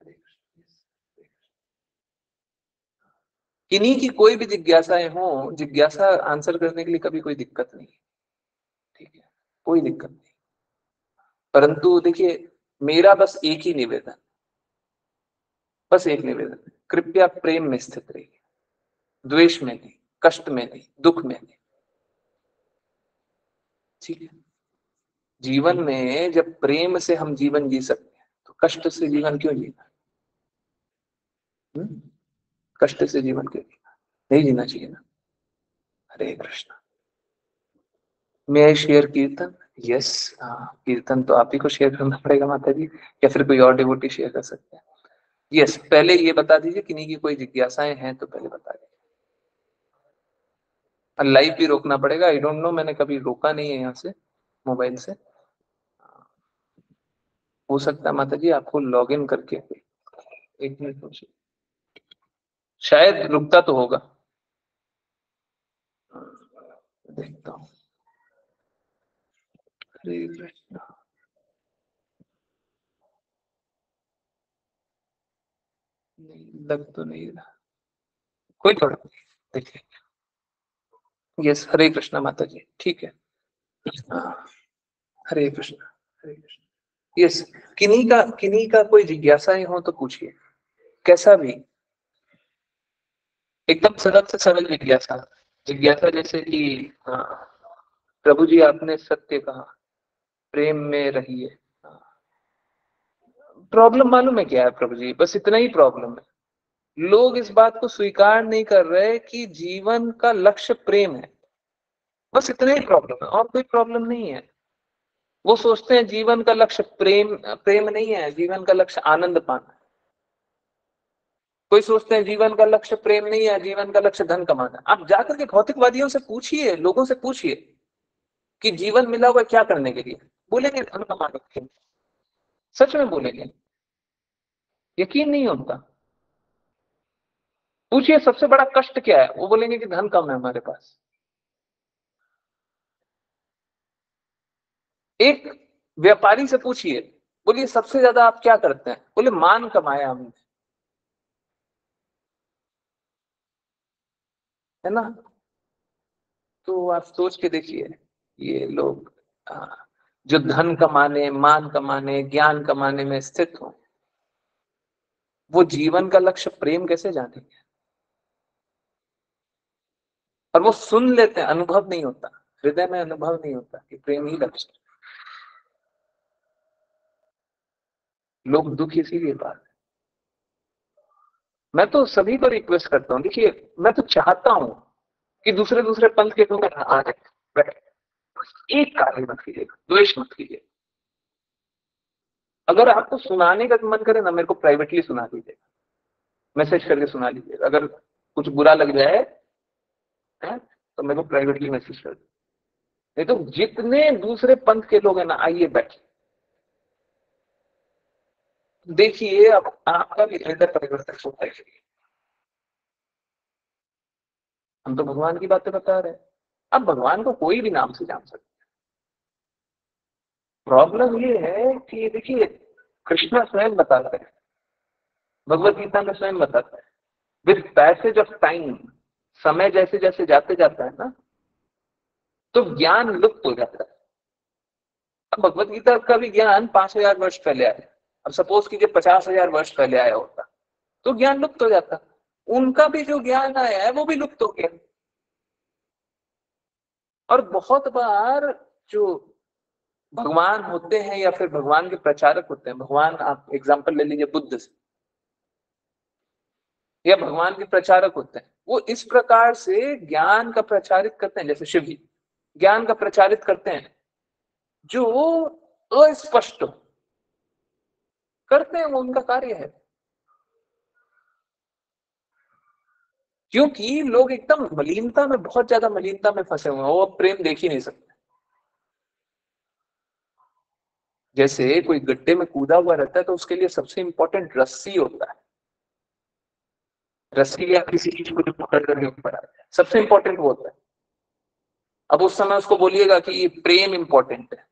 [SPEAKER 1] हरे कृष्ण। किन्हीं की कोई भी जिज्ञासाएं हो, जिज्ञासा आंसर करने के लिए कभी कोई दिक्कत नहीं, ठीक है, कोई दिक्कत नहीं। परंतु देखिए, मेरा बस एक ही निवेदन, बस एक निवेदन, कृपया प्रेम में स्थित रहिए, द्वेष में नहीं, कष्ट में नहीं, दुख में नहीं, ठीक है। जीवन में जब प्रेम से हम जीवन जी सकते हैं तो कष्ट से जीवन क्यों जीना? कष्ट से जीवन क्यों जीना? नहीं जीना चाहिए ना। हरे कृष्ण। मैं शेयर कीर्तन? यस, कीर्तन तो आप ही को शेयर करना पड़ेगा माता जी, या फिर कोई और डिवोटी शेयर कर सकते हैं। यस, पहले ये बता दीजिए किन्हीं की कोई जिज्ञासाएं हैं तो पहले बता दीजिए। लाइव भी रोकना पड़ेगा, आई डोंट नो, मैंने कभी रोका नहीं है यहाँ से मोबाइल से। हो सकता है माता जी आपको लॉग इन करके, एक मिनट, शायद रुकता तो होगा, देखता हूँ। हरे कृष्ण। नहीं लग तो नहीं रहा, कोई थोड़ा देखिए। यस, हरे कृष्ण माता जी, ठीक है। हरे कृष्ण हरे कृष्ण। यस, किन्हीं का कोई जिज्ञासाएं हो तो पूछिए, कैसा भी, एकदम सरल से सरल जिज्ञासा। जिज्ञासा जैसे कि प्रभु जी आपने सत्य कहा, प्रेम में रहिए। प्रॉब्लम मालूम है क्या है प्रभु जी? बस इतना ही प्रॉब्लम है, लोग इस बात को स्वीकार नहीं कर रहे कि जीवन का लक्ष्य प्रेम है। बस इतना ही प्रॉब्लम है, और कोई प्रॉब्लम नहीं है। वो सोचते हैं जीवन का लक्ष्य प्रेम नहीं है, जीवन का लक्ष्य आनंद पाना है। कोई सोचते हैं जीवन का लक्ष्य प्रेम नहीं है, जीवन का लक्ष्य धन कमाना। आप जाकर के भौतिकवादियों से पूछिए, लोगों से पूछिए कि जीवन मिला हुआ क्या करने के लिए, बोलेंगे धन कमाने के लिए। सच में बोलेंगे, यकीन नहीं होता। पूछिए सबसे बड़ा कष्ट क्या है, वो बोलेंगे कि धन कम है हमारे पास। एक व्यापारी से पूछिए, बोलिए सबसे ज्यादा आप क्या करते हैं, बोले मान कमाया हमने। है ना। तो आप सोच के देखिए, ये लोग जो धन कमाने, मान कमाने, ज्ञान कमाने में स्थित हो, वो जीवन का लक्ष्य प्रेम कैसे जानेंगे। और वो सुन लेते हैं, अनुभव नहीं होता, हृदय में अनुभव नहीं होता कि प्रेम ही लक्ष्य। लोग दुख इसीलिए पाते। मैं तो सभी को रिक्वेस्ट करता हूँ, देखिए मैं तो चाहता हूँ कि दूसरे दूसरे पंथ के लोग आ जाए, एक कार्य मत कीजिएगा, द्वेष मत कीजिए। अगर आपको सुनाने का मन करे ना, मेरे को प्राइवेटली सुना दीजिएगा, मैसेज करके सुना लीजिएगा। अगर कुछ बुरा लग जाए है, तो मेरे को प्राइवेटली मैसेज कर दीजिए। नहीं तो जितने दूसरे पंथ के लोग हैं ना, आइए बैठिए, देखिए अब आपका भी हृदय परिवर्तन होता है। हम तो भगवान की बातें बता रहे हैं, अब भगवान को कोई भी नाम से जान सकते हैं। प्रॉब्लम ये है कि देखिए कृष्णा स्वयं बताते हैं, भगवत गीता में स्वयं बताता है, विद पैसेज ऑफ टाइम, समय जैसे जैसे जाते जाता है ना, तो ज्ञान लुप्त हो जाता है। अब भगवत गीता का भी ज्ञान 5000 वर्ष पहले आया, अब सपोज कीजिए 50,000 वर्ष पहले आया होता, तो ज्ञान लुप्त हो जाता। उनका भी जो ज्ञान आया है वो भी लुप्त हो गया। और बहुत बार जो भगवान होते हैं या फिर भगवान के प्रचारक होते हैं, भगवान आप एग्जाम्पल ले लीजिए बुद्ध से, या भगवान के प्रचारक होते हैं, वो इस प्रकार से ज्ञान का प्रचारित करते हैं, जैसे शिव जी ज्ञान का प्रचारित करते हैं जो अस्पष्ट करते हैं, वो उनका कार्य है। क्योंकि लोग एकदम मलिनता में, बहुत ज्यादा मलिनता में फंसे हुए हैं, वो प्रेम देख ही नहीं सकते। जैसे कोई गड्ढे में कूदा हुआ रहता है तो उसके लिए सबसे इंपॉर्टेंट रस्सी होता है, रस्सी या किसी चीज को जो पकड़ करके ऊपर आता है, सबसे इंपॉर्टेंट वो होता है। अब उस समय उसको बोलिएगा कि प्रेम इंपॉर्टेंट है,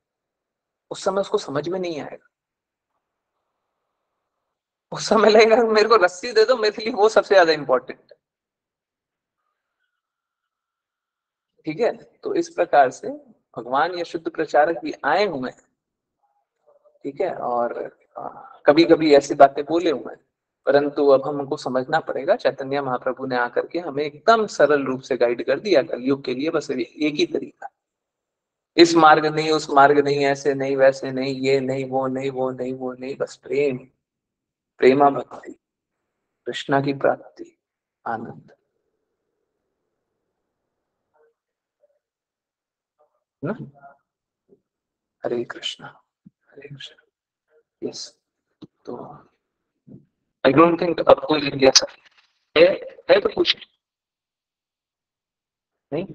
[SPEAKER 1] उस समय उसको समझ में नहीं आएगा। उस समय लगेगा मेरे को रस्सी दे दो, मेरे लिए वो सबसे ज्यादा इंपॉर्टेंट है। ठीक है, तो इस प्रकार से भगवान या शुद्ध प्रचारक भी आए हुए हैं, ठीक है, और कभी कभी ऐसी बातें बोले हुए हैं, परंतु अब हमको समझना पड़ेगा। चैतन्य महाप्रभु ने आकर के हमें एकदम सरल रूप से गाइड कर दिया कलयुग के लिए, बस एक ही तरीका, इस मार्ग नहीं, उस मार्ग नहीं, ऐसे नहीं, वैसे नहीं, ये नहीं, वो नहीं, वो नहीं, वो नहीं, बस प्रेम, प्रेमा भक्ति, कृष्णा की प्राप्ति, आनंद ना। हरे कृष्णा, हरे कृष्णा। यस, तो आई डोंट थिंक अब कोई इंडिया है तो कुछ नहीं।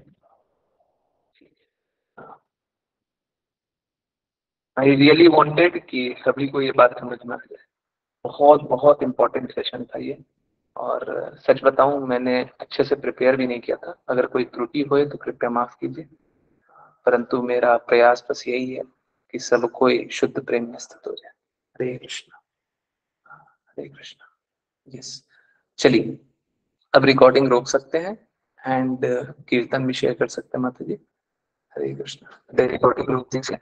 [SPEAKER 1] आई रियली वांटेड कि सभी को ये बात समझ में आ जाए। बहुत बहुत इंपॉर्टेंट सेशन था ये, और सच बताऊं मैंने अच्छे से प्रिपेयर भी नहीं किया था। अगर कोई त्रुटि होए तो कृपया माफ कीजिए, परंतु मेरा प्रयास बस यही है कि सब कोई शुद्ध प्रेम में स्थित हो जाए। हरे कृष्णा, हरे कृष्णा। यस, चलिए अब रिकॉर्डिंग रोक सकते हैं एंड कीर्तन भी शेयर कर सकते हैं माता जी। हरे कृष्णा। रिकॉर्डिंग रोक दीजिए,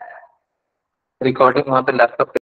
[SPEAKER 1] रिकॉर्डिंग वहां पे लैपटॉप